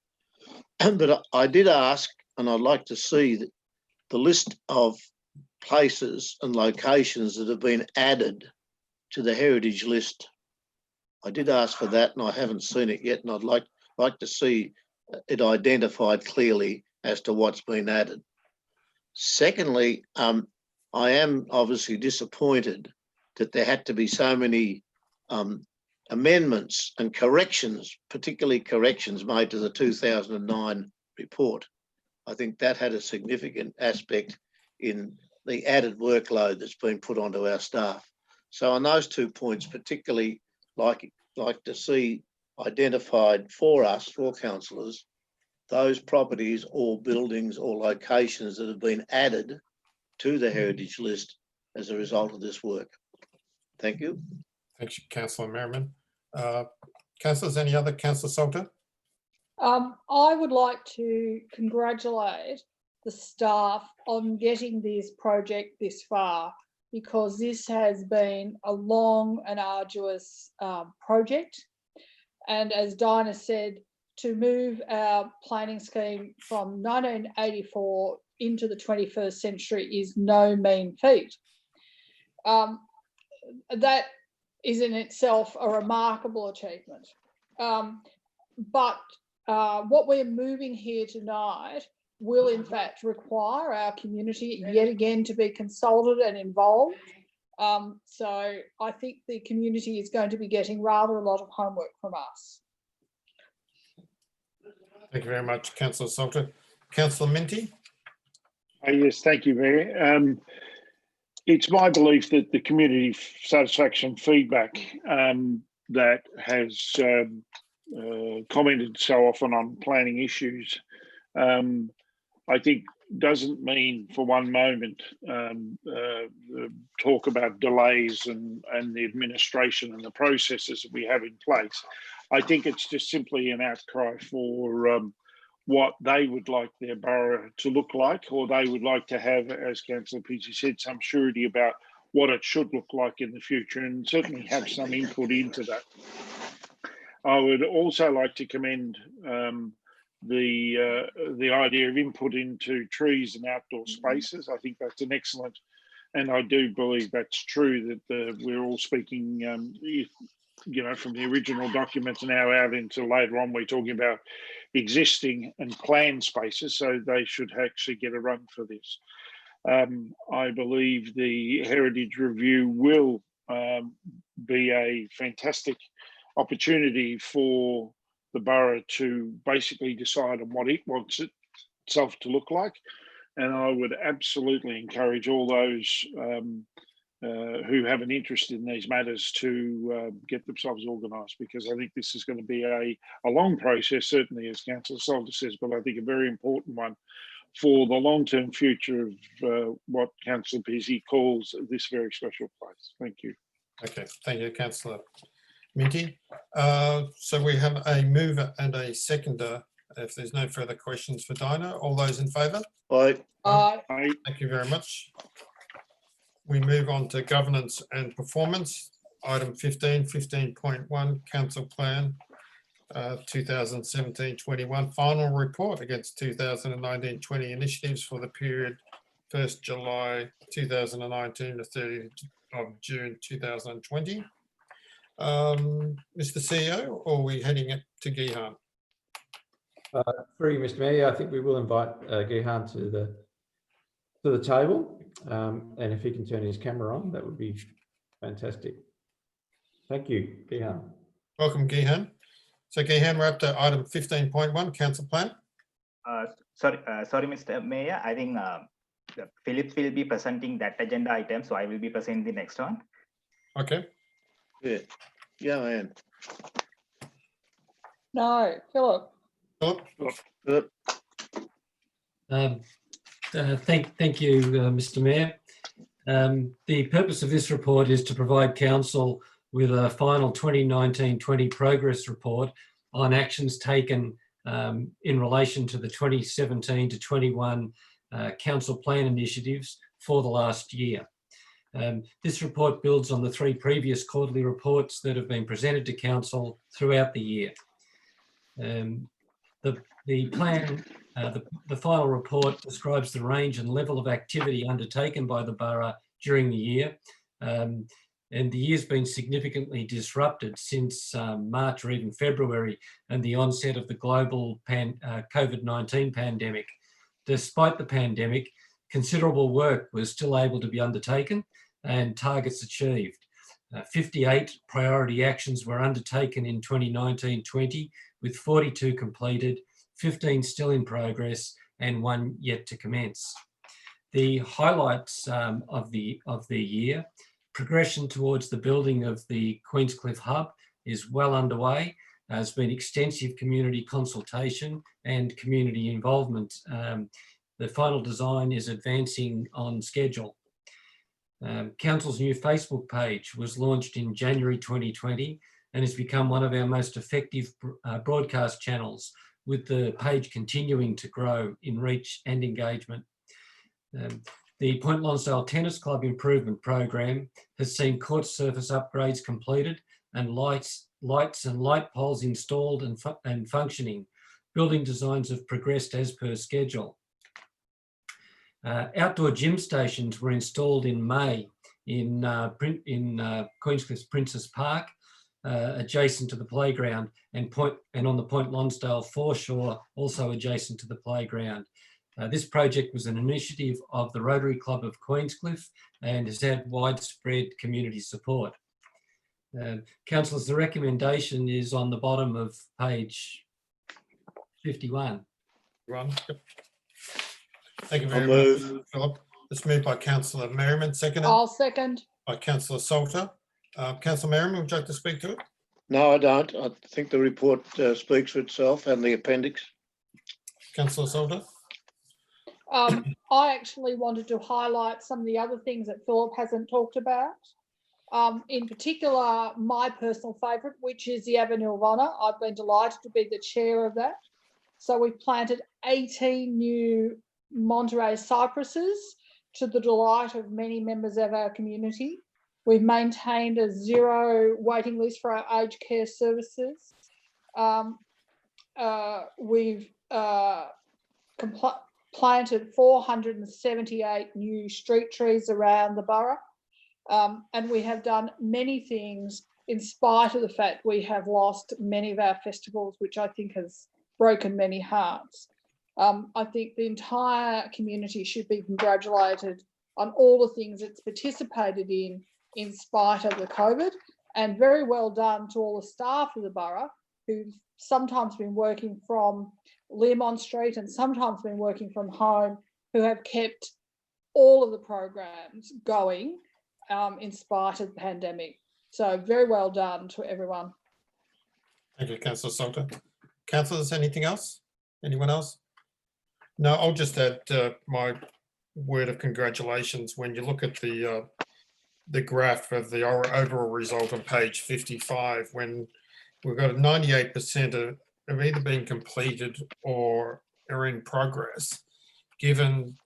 But I did ask, and I'd like to see the list of places and locations that have been added to the heritage list. I did ask for that, and I haven't seen it yet, and I'd like to see it identified clearly as to what's been added. Secondly, I am obviously disappointed that there had to be so many amendments and corrections, particularly corrections made to the 2009 report. I think that had a significant aspect in the added workload that's been put onto our staff. So on those 2 points, particularly like to see identified for us, for councillors, those properties or buildings or locations that have been added to the heritage list as a result of this work. Thank you. Thanks, Councillor Merriman. Councillors, any other? Councillor Salter? I would like to congratulate the staff on getting this project this far, because this has been a long and arduous project. And as Dinah said, to move our planning scheme from 1984 into the 21st century is no mean feat. That is in itself a remarkable achievement. But what we're moving here tonight will in fact require our community yet again to be consulted and involved. So I think the community is going to be getting rather a lot of homework from us. Thank you very much, Councillor Salter. Councillor Minty? Yes, thank you, Mayor. It's my belief that the community satisfaction feedback that has commented so often on planning issues, I think doesn't mean for one moment talk about delays and the administration and the processes that we have in place. I think it's just simply an outcry for what they would like their borough to look like, or they would like to have, as Councillor Pizzey said, some surety about what it should look like in the future, and certainly have some input into that. I would also like to commend the idea of input into trees and outdoor spaces. I think that's an excellent, and I do believe that's true, that we're all speaking, you know, from the original documents now out into later on, we're talking about existing and planned spaces, so they should actually get a run for this. I believe the Heritage Review will be a fantastic opportunity for the borough to basically decide on what it wants itself to look like. And I would absolutely encourage all those who have an interest in these matters to get themselves organised, because I think this is going to be a long process, certainly, as Councillor Salter says, but I think a very important one for the long-term future of what Councillor Pizzey calls this very special place. Thank you. Okay, thank you, Councillor Minty. So we have a mover and a seconder. If there's no further questions for Dinah, all those in favour? Aye. Aye. Thank you very much. We move on to governance and performance. Item 15, 15.1, Council Plan 2017-21, final report against 2019-20 initiatives for the period 1st July 2019 to 30th of June 2020. Mr. CEO, or are we heading it to Gihan? Through you, Mr. Mayor, I think we will invite Gihan to the table, and if he can turn his camera on, that would be fantastic. Thank you, Gihan. Welcome, Gihan. So Gihan, we're up to item 15.1, council plan. Sorry, Mr. Mayor. I think Phillips will be presenting that agenda item, so I will be presenting the next one. Okay. Yeah, I am. No, Philip. Philip? Thank you, Mr. Mayor. The purpose of this report is to provide council with a final 2019-20 progress report on actions taken in relation to the 2017 to 21 council plan initiatives for the last year. This report builds on the 3 previous quarterly reports that have been presented to council throughout the year. The plan, the final report describes the range and level of activity undertaken by the borough during the year. And the year's been significantly disrupted since March or even February and the onset of the global COVID-19 pandemic. Despite the pandemic, considerable work was still able to be undertaken and targets achieved. 58 priority actions were undertaken in 2019-20, with 42 completed, 15 still in progress, and 1 yet to commence. The highlights of the year: progression towards the building of the Queenscliff Hub is well underway. There's been extensive community consultation and community involvement. The final design is advancing on schedule. Council's new Facebook page was launched in January 2020 and has become one of our most effective broadcast channels, with the page continuing to grow in reach and engagement. The Point Lonsdale Tennis Club Improvement Program has seen court surface upgrades completed and lights and light poles installed and functioning. Building designs have progressed as per schedule. Outdoor gym stations were installed in May in Queenscliff's Princess Park, adjacent to the playground, and on the Point Lonsdale foreshore, also adjacent to the playground. This project was an initiative of the Rotary Club of Queenscliff and has had widespread community support. Councillors, the recommendation is on the bottom of page 51. Thank you very much, Philip. It's moved by Councillor Merriman, seconded I'll second. by Councillor Salter. Councillor Merriman, would you like to speak to it? No, I don't. I think the report speaks for itself and the appendix. Councillor Salter? I actually wanted to highlight some of the other things that Philip hasn't talked about. In particular, my personal favourite, which is the Avenue of Honour. I've been delighted to be the chair of that. So we've planted 18 new Monterey cypresses to the delight of many members of our community. We've maintained a 0 waiting list for our aged care services. We've planted 478 new street trees around the borough. And we have done many things in spite of the fact we have lost many of our festivals, which I think has broken many hearts. I think the entire community should be congratulated on all the things it's participated in spite of the COVID, and very well done to all the staff of the borough who've sometimes been working from Learmont Street and sometimes been working from home, who have kept all of the programs going in spite of the pandemic. So very well done to everyone. Thank you, Councillor Salter. Councillors, anything else? Anyone else? No, I'll just add my word of congratulations. When you look at the graph of the overall result on page 55, when we've got 98% have either been completed or are in progress, given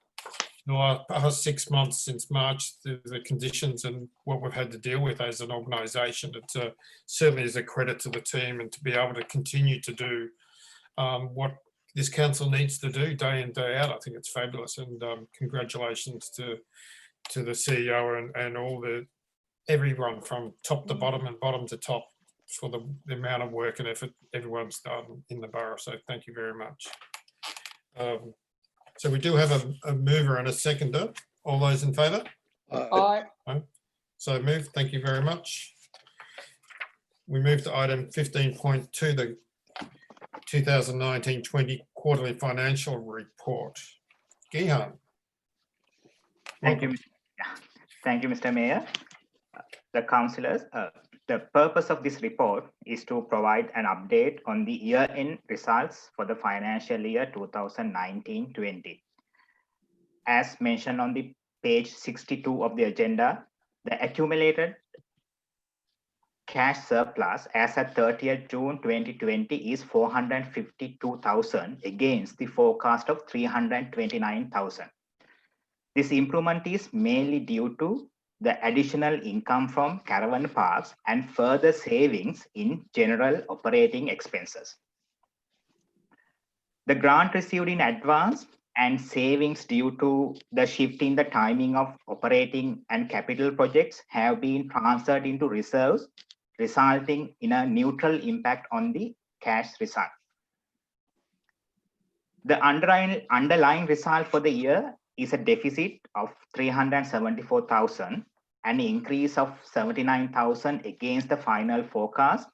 the past 6 months since March, the conditions and what we've had to deal with as an organisation, it certainly is a credit to the team, and to be able to continue to do what this council needs to do day in, day out. I think it's fabulous, and congratulations to the CEO and everyone from top to bottom and bottom to top for the amount of work and effort everyone's done in the borough. So thank you very much. So we do have a mover and a seconder. All those in favour? Aye. So moved. Thank you very much. We move to item 15.2, the 2019-20 quarterly financial report. Gihan. Thank you. Thank you, Mr. Mayor. The councillors, the purpose of this report is to provide an update on the year-end results for the financial year 2019-20. As mentioned on the page 62 of the agenda, the accumulated cash surplus as at 30th June 2020 is 452,000 against the forecast of 329,000. This improvement is mainly due to the additional income from caravan parks and further savings in general operating expenses. The grant received in advance and savings due to the shift in the timing of operating and capital projects have been transferred into reserves, resulting in a neutral impact on the cash result. The underlying result for the year is a deficit of 374,000, an increase of 79,000 against the final forecast,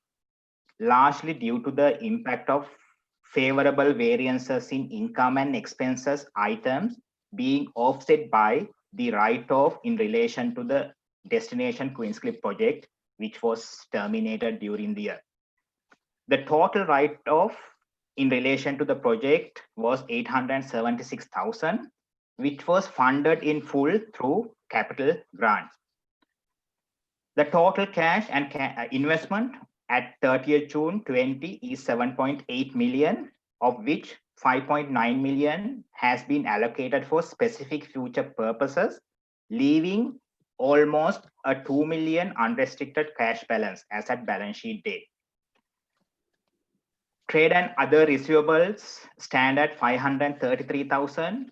largely due to the impact of favorable variances in income and expenses items being offset by the write-off in relation to the Destination Queenscliff project, which was terminated during the year. The total write-off in relation to the project was 876,000, which was funded in full through capital grants. The total cash and investment at 30th June 20 is 7.8 million, of which 5.9 million has been allocated for specific future purposes, leaving almost a 2 million unrestricted cash balance as at balance sheet date. Trade and other receivables stand at 533,000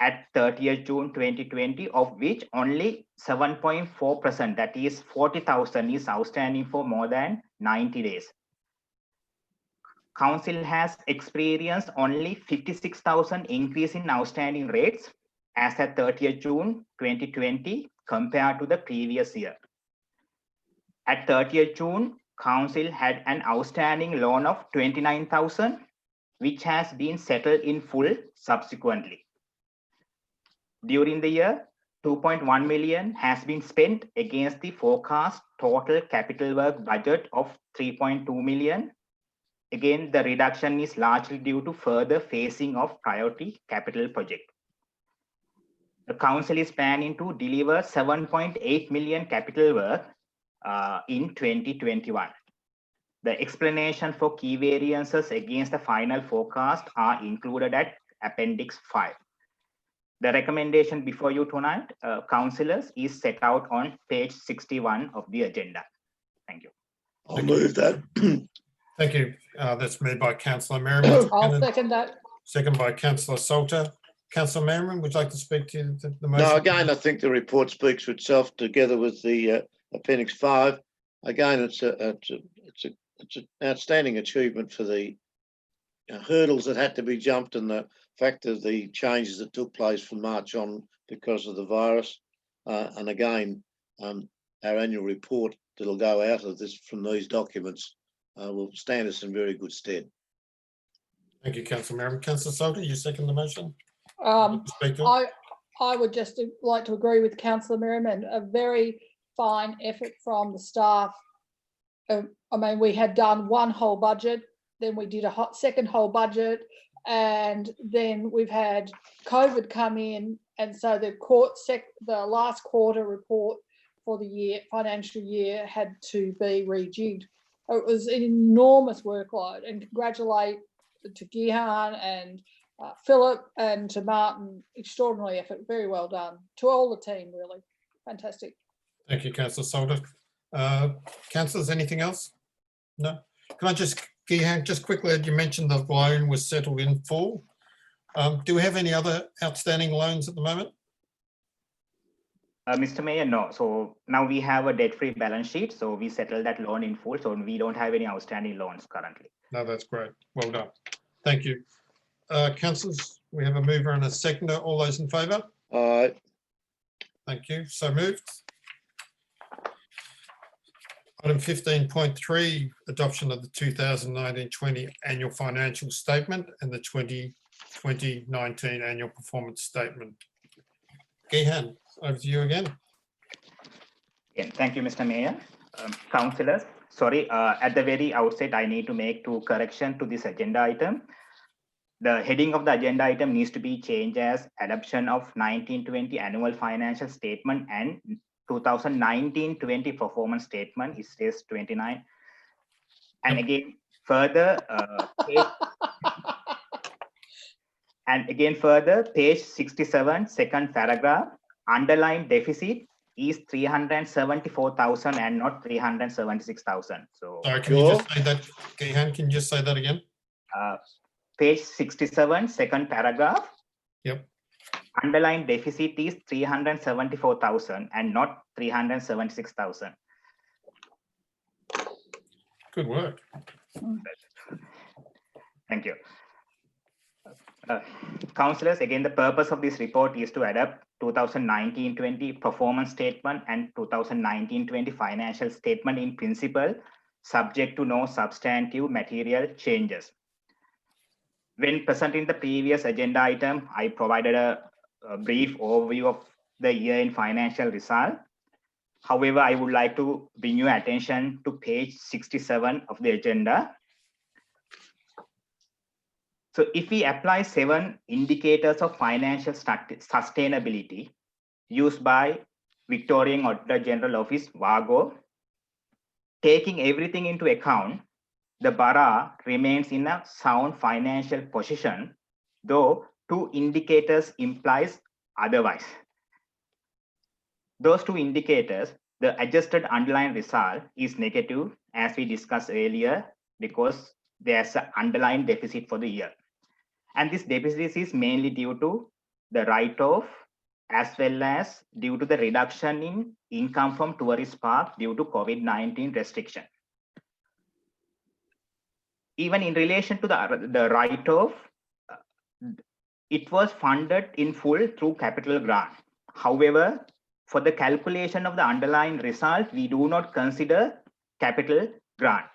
at 30th June 2020, of which only 7.4%, that is 40,000, is outstanding for more than 90 days. Council has experienced only 56,000 increase in outstanding rates as at 30th June 2020 compared to the previous year. At 30th June, Council had an outstanding loan of 29,000, which has been settled in full subsequently. During the year, 2.1 million has been spent against the forecast total capital work budget of 3.2 million. Again, the reduction is largely due to further phasing of priority capital project. The council is planning to deliver 7.8 million capital work in 2021. The explanation for key variances against the final forecast are included at Appendix 5. The recommendation before you tonight, councillors, is set out on page 61 of the agenda. Thank you. I'll move that. Thank you. That's moved by Councillor Merriman. I'll second that. Second by Councillor Salter. Councillor Merriman, would you like to speak to the motion? No, again, I think the report speaks for itself together with the Appendix 5. Again, it's an outstanding achievement for the hurdles that had to be jumped and the fact of the changes that took place from March on because of the virus. And again, our annual report that'll go out of this from these documents will stand us in very good stead. Thank you, Councillor Merriman. Councillor Salter, you second the motion? I would just like to agree with Councillor Merriman. A very fine effort from the staff. I mean, we had done one whole budget, then we did a second whole budget, and then we've had COVID come in, and so the last quarter report for the year, financial year, had to be rejigged. It was an enormous workload, and congratulate to Gihan and Philip and to Martin. Extraordinary effort, very well done to all the team, really fantastic. Thank you, Councillor Salter. Councillors, anything else? No. Can I just, Gihan, just quickly, you mentioned the loan was settled in full. Do we have any other outstanding loans at the moment? Mr. Mayor, no. So now we have a debt-free balance sheet. So we settled that loan in full. So we don't have any outstanding loans currently. No, that's great. Well done. Thank you. Councillors, we have a mover and a seconder. All those in favour? Aye. Thank you. So moved. Item 15.3, adoption of the 2019-20 annual financial statement and the 2020-19 annual performance statement. Gihan, over to you again. Yeah, thank you, Mr. Mayor. Councillors, sorry, at the very outset, I need to make two corrections to this agenda item. The heading of the agenda item needs to be changed as adoption of 19-20 annual financial statement and 2019-20 performance statement. It says 29. And again, further, page 67, second paragraph, underlying deficit is 374,000 and not 376,000. So Sorry, can you just say that, Gihan, can you just say that again? Page 67, second paragraph. Yep. Underlying deficit is 374,000 and not 376,000. Good work. Thank you. Councillors, again, the purpose of this report is to adopt 2019-20 performance statement and 2019-20 financial statement in principle, subject to no substantive material changes. When presenting the previous agenda item, I provided a brief overview of the year-end financial result. However, I would like to bring your attention to page 67 of the agenda. So if we apply 7 indicators of financial sustainability used by Victorian Auditor General Office, VAGO, taking everything into account, the borough remains in a sound financial position, though 2 indicators implies otherwise. Those 2 indicators, the adjusted underlying result is negative, as we discussed earlier, because there's an underlying deficit for the year. And this deficit is mainly due to the write-off, as well as due to the reduction in income from tourist park due to COVID-19 restriction. Even in relation to the write-off, it was funded in full through capital grant. However, for the calculation of the underlying result, we do not consider capital grant.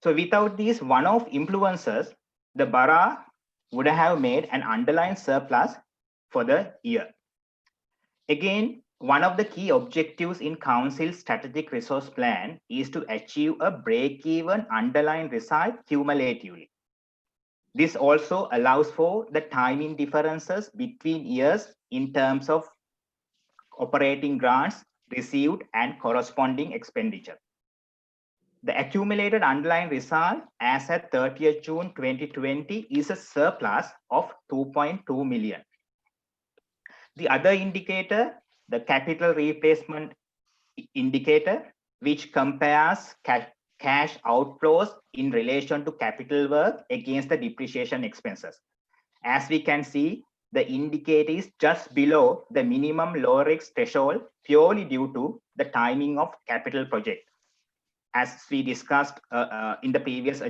So without these one-off influences, the borough would have made an underlying surplus for the year. Again, one of the key objectives in Council's strategic resource plan is to achieve a break-even underlying result cumulatively. This also allows for the timing differences between years in terms of operating grants received and corresponding expenditure. The accumulated underlying result as at 30th June 2020 is a surplus of 2.2 million. The other indicator, the capital replacement indicator, which compares cash outflows in relation to capital work against the depreciation expenses. As we can see, the indicator is just below the minimum low risk threshold purely due to the timing of capital project. As we discussed in the previous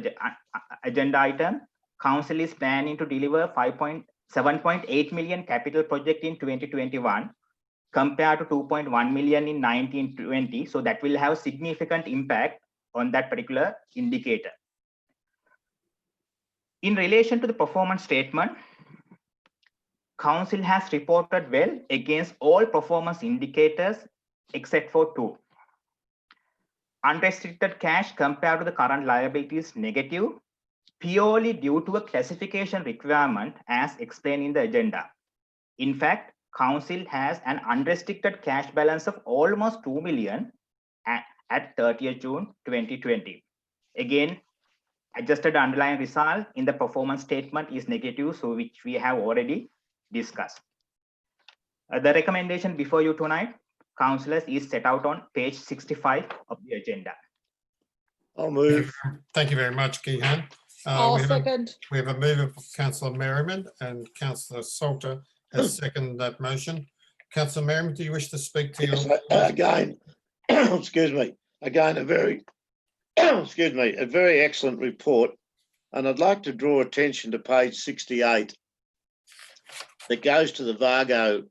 agenda item, Council is planning to deliver 7.8 million capital project in 2021 compared to 2.1 million in 1920. So that will have significant impact on that particular indicator. In relation to the performance statement, Council has reported well against all performance indicators except for 2. Unrestricted cash compared to the current liability is negative, purely due to a classification requirement as explained in the agenda. In fact, Council has an unrestricted cash balance of almost 2 million at 30th June 2020. Again, adjusted underlying result in the performance statement is negative, so which we have already discussed. The recommendation before you tonight, councillors, is set out on page 65 of the agenda. I'll move. Thank you very much, Gihan. I'll second. We have a mover for Councillor Merriman, and Councillor Salter has seconded that motion. Councillor Merriman, do you wish to speak to Yes, your? again, excuse me, again, a very, excuse me, a very excellent report. And I'd like to draw attention to page 68 that goes to the VARGO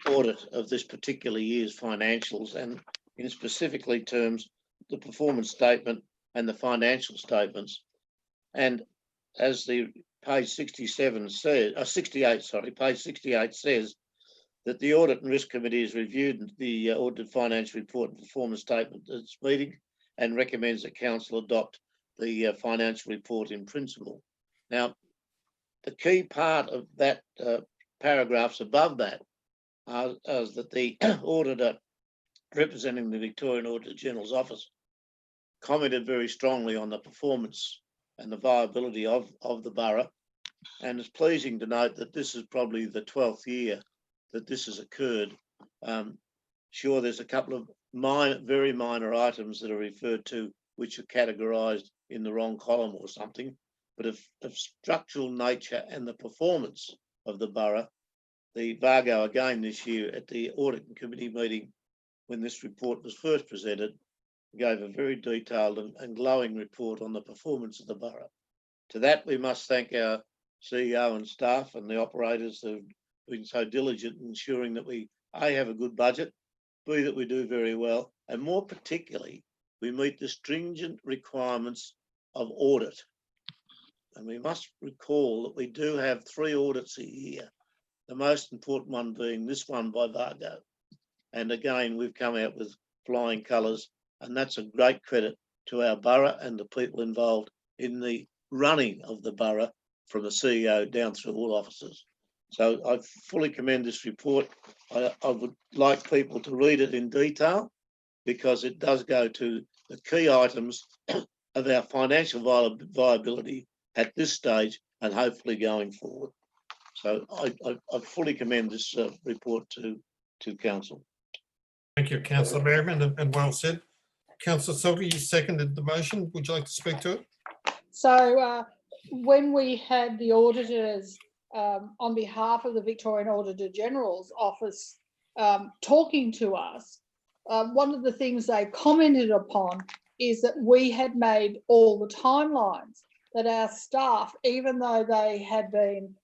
audit of this particular year's financials, and in specifically terms, the performance statement and the financial statements. And as the page 67 says, 68, sorry, page 68 says that the Audit and Risk Committee has reviewed the audited financial report and performance statement at its meeting and recommends that Council adopt the financial report in principle. Now, the key part of that paragraphs above that is that the auditor representing the Victorian Auditor General's Office commented very strongly on the performance and the viability of the borough. And it's pleasing to note that this is probably the 12th year that this has occurred. Sure, there's a couple of very minor items that are referred to which are categorised in the wrong column or something, but of structural nature and the performance of the borough, the VARGO again this year at the Audit Committee meeting, when this report was first presented, gave a very detailed and glowing report on the performance of the borough. To that, we must thank our CEO and staff and the operators that have been so diligent in ensuring that we, A, have a good budget, B, that we do very well, and more particularly, we meet the stringent requirements of audit. And we must recall that we do have 3 audits a year, the most important one being this one by VARGO. And again, we've come out with flying colours, and that's a great credit to our borough and the people involved in the running of the borough from the CEO down through all officers. So I fully commend this report. I would like people to read it in detail because it does go to the key items of our financial viability at this stage and hopefully going forward. So I fully commend this report to Council. Thank you, Councillor Merriman, and well said. Councillor Silver, you seconded the motion. Would you like to speak to it? So when we had the auditors on behalf of the Victorian Auditor General's Office talking to us, one of the things they commented upon is that we had made all the timelines, that our staff, even though they had been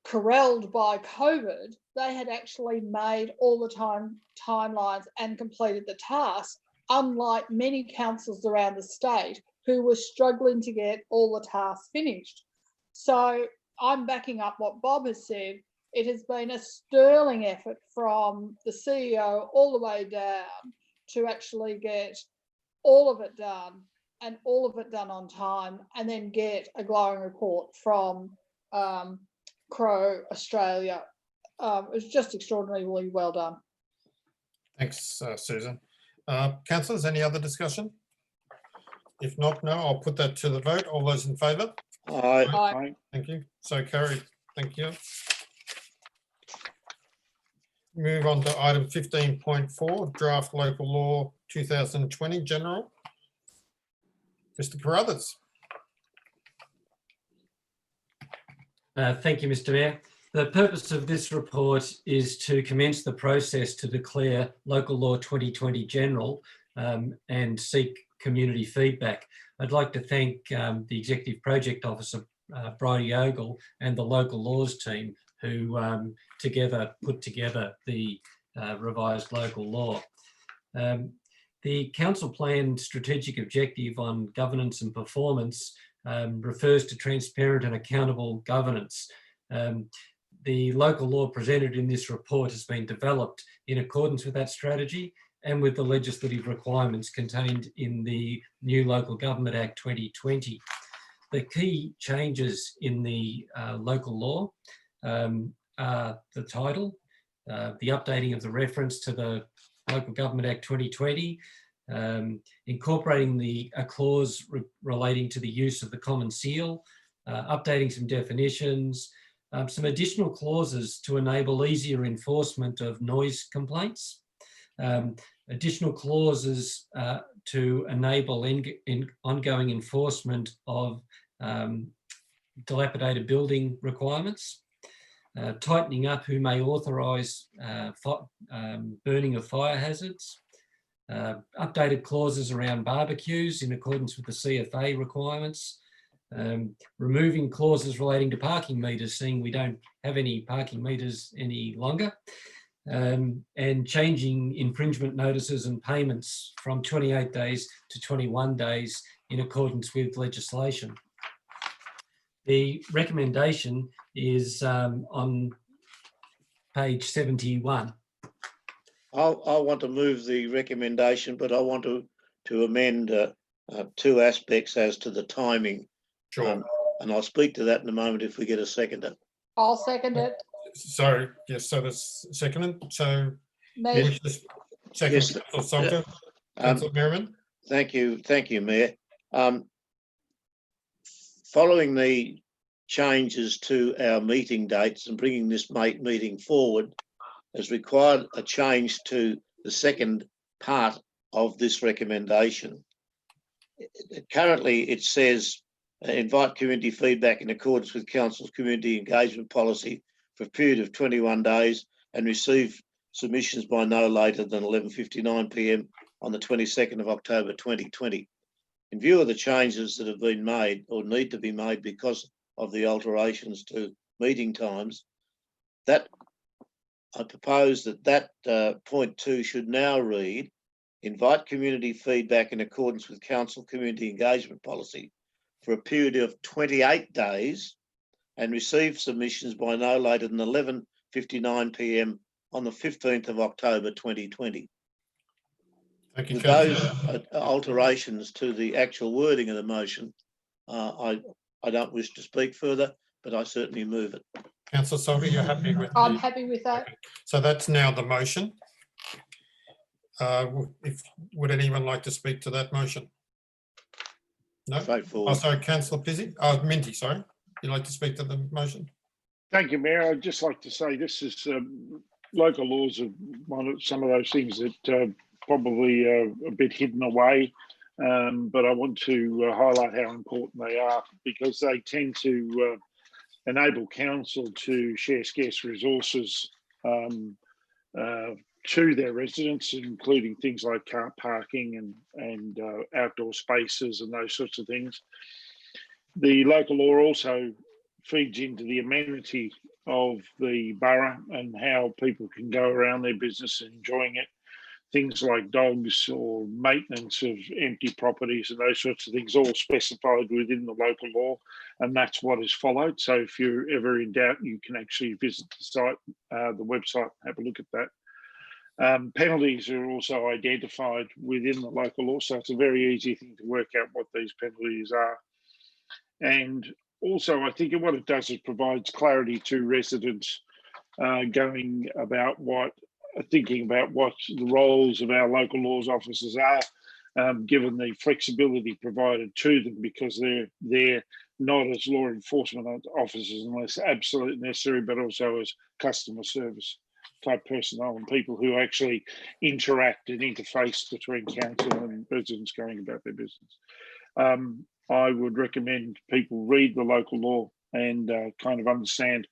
corralled by COVID, they had actually made all the timelines and completed the task, unlike many councils around the state who were struggling to get all the tasks finished. So I'm backing up what Bob has said. It has been a sterling effort from the CEO all the way down to actually get all of it done and all of it done on time, and then get a glowing report from Crow Australia. It was just extraordinarily well done. Thanks, Susan. Councillors, any other discussion? If not, no, I'll put that to the vote. All those in favour? Aye. Aye. Thank you. So carried. Thank you. Move on to item 15.4, draft local law 2020 general. Mr. Carruthers. Thank you, Mr. Mayor. The purpose of this report is to commence the process to declare local law 2020 general and seek community feedback. I'd like to thank the Executive Project Officer, Bridie Ogle, and the local laws team who together put together the revised local law. The council plan strategic objective on governance and performance refers to transparent and accountable governance. The local law presented in this report has been developed in accordance with that strategy and with the legislative requirements contained in the new Local Government Act 2020. The key changes in the local law are the title, the updating of the reference to the Local Government Act 2020, incorporating a clause relating to the use of the common seal, updating some definitions, some additional clauses to enable easier enforcement of noise complaints, additional clauses to enable ongoing enforcement of dilapidated building requirements, tightening up who may authorise burning of fire hazards, updated clauses around barbecues in accordance with the CFA requirements, removing clauses relating to parking meters, seeing we don't have any parking meters any longer, and changing infringement notices and payments from 28 days to 21 days in accordance with legislation. The recommendation is on page 71. I want to move the recommendation, but I want to amend two aspects as to the timing. Sure. And I'll speak to that in a moment if we get a seconder. I'll second it. So, yes, so that's seconded. So, Me. wish to second, Yes, Councillor Salter. Councillor Merriman. Thank you, Mayor. Following the changes to our meeting dates and bringing this meeting forward has required a change to the second part of this recommendation. Currently, it says, invite community feedback in accordance with Council's community engagement policy for a period of 21 days and receive submissions by no later than 11:59 p.m. on the 22nd of October 2020. In view of the changes that have been made or need to be made because of the alterations to meeting times, that I propose that point 2 should now read, invite community feedback in accordance with Council community engagement policy for a period of 28 days and receive submissions by no later than 11:59 p.m. on the 15th of October 2020. Thank you, With Councillor. those alterations to the actual wording of the motion, I don't wish to speak further, but I certainly move it. Councillor Salter, you're happy with I'm the- happy with that. So that's now the motion. Would anyone like to speak to that motion? No? Oh, Straightforward. sorry, Councillor Pizzi. Minty, sorry. You'd like to speak to the motion? Thank you, Mayor. I'd just like to say this is local laws are some of those things that probably are a bit hidden away, but I want to highlight how important they are because they tend to enable council to share scarce resources to their residents, including things like car parking and outdoor spaces and those sorts of things. The local law also feeds into the amenity of the borough and how people can go around their business enjoying it. Things like dogs or maintenance of empty properties and those sorts of things, all specified within the local law, and that's what is followed. So if you're ever in doubt, you can actually visit the site, the website, have a look at that. Penalties are also identified within the local law, so it's a very easy thing to work out what these penalties are. And also, I think what it does is provides clarity to residents thinking about what the roles of our local laws officers are, given the flexibility provided to them, because they're not as law enforcement officers unless absolutely necessary, but also as customer service type personnel and people who actually interact and interface between council and residents going about their business. I would recommend people read the local law and kind of understand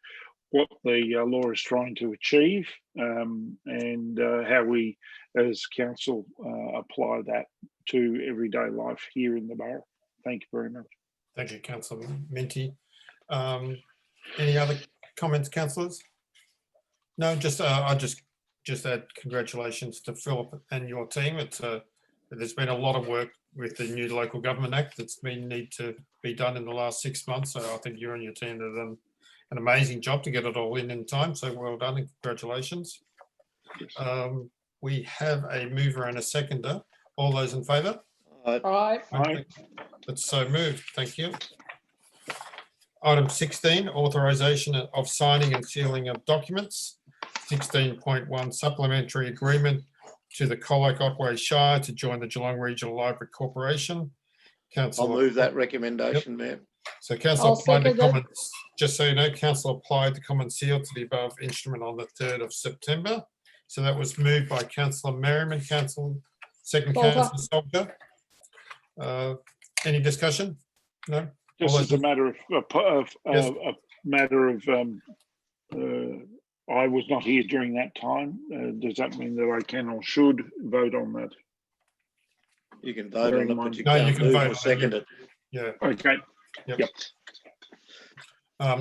what the law is trying to achieve and how we as council apply that to everyday life here in the borough. Thank you very much. Thank you, Councillor Minty. Any other comments, councillors? No, I just add congratulations to Philip and your team. There's been a lot of work with the new Local Government Act that's need to be done in the last 6 months. So I think you and your team have done an amazing job to get it all in time. So well done and congratulations. We have a mover and a seconder. All those in favour? All right. Aye. That's so moved. Thank you. Item 16, authorisation of signing and sealing of documents. 16.1, supplementary agreement to the Colac Otway Shire to join the Geelong Regional Library Corporation. I'll move that recommendation, Mayor. So council I'll applied the second that. comments, just so you know, council applied the common seal to the above instrument on the 3rd of September. So that was moved by councillor Merriman, second Salter. councillor Salter. Any discussion? No? Just as a matter of Yes. a matter of I was not here during that time. Does that mean that I can or should vote on that? You can vote on it, but you No, you can't can move vote on or it, second it. Yeah. Okay. Yep.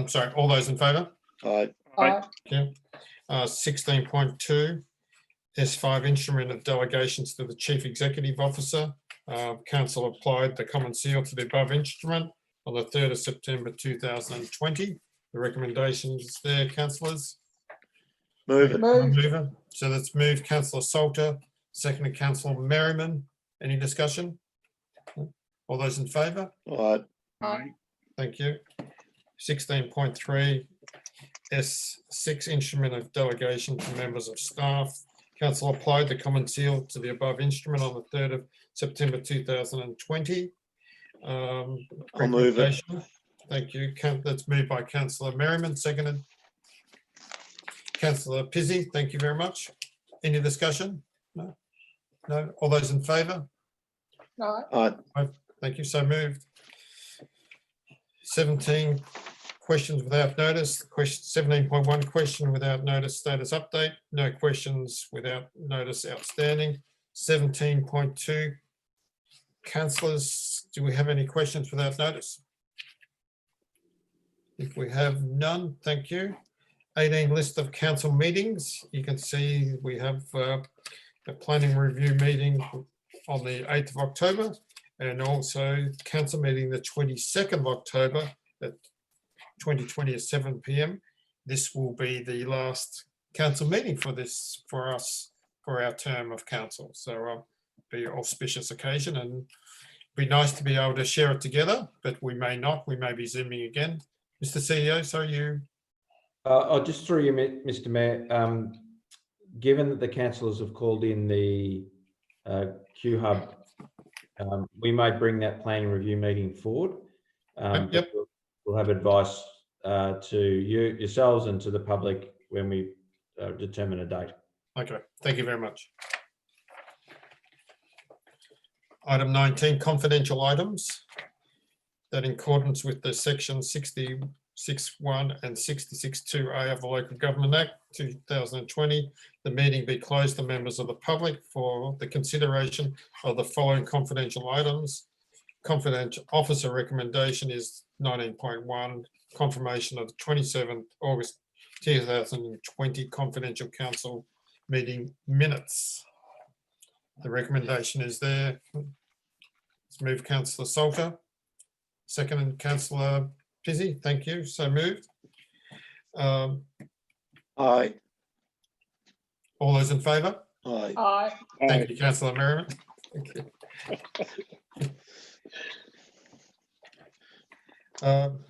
Sorry, all those in favour? Aye. Aye. Yeah. 16.2, S5 instrument of delegations to the Chief Executive Officer. Council applied the common seal to the above instrument on the 3rd of September 2020. The recommendations there, councillors. Move it. Move. So let's move Councillor Salter, seconded Councillor Merriman. Any discussion? All those in favour? Aye. Aye. Thank you. 16.3, S6 instrument of delegation to members of staff. Council applied the common seal to the above instrument on the 3rd of September 2020. I'll move it. Thank you. That's moved by Councillor Merriman, seconded. Councillor Pizzey, thank you very much. Any discussion? No? No? All those in favour? Aye. Aye. Thank you. So moved. 17, questions without notice. Question 17.1, question without notice status update. No questions without notice outstanding. 17.2, councillors, do we have any questions without notice? If we have none, thank you. 18, list of council meetings. You can see we have a planning review meeting on the 8th of October and also council meeting the 22nd of October at 2020 at 7 p.m. This will be the last council meeting for us for our term of council. So be an auspicious occasion and be nice to be able to share it together, but we may not. We may be Zooming again. Mr. CEO, so you. I'll just through you, Mr. Mayor. Given that the councillors have called in the Q Hub, we may bring that planning review meeting forward. Yep. We'll have advice to yourselves and to the public when we determine a date. Okay, thank you very much. Item 19, confidential items. That in accordance with the section 66.1 and 66.2A of the Local Government Act 2020, the meeting be closed to members of the public for the consideration of the following confidential items. Confidential officer recommendation is 19.1, confirmation of the 27th August 2020 confidential council meeting minutes. The recommendation is there. Let's move Councillor Salter. Second, and Councillor Pizzey, thank you. So moved. Aye. All those in favour? Aye. Aye. Thank you, Councillor Merriman. Thank you.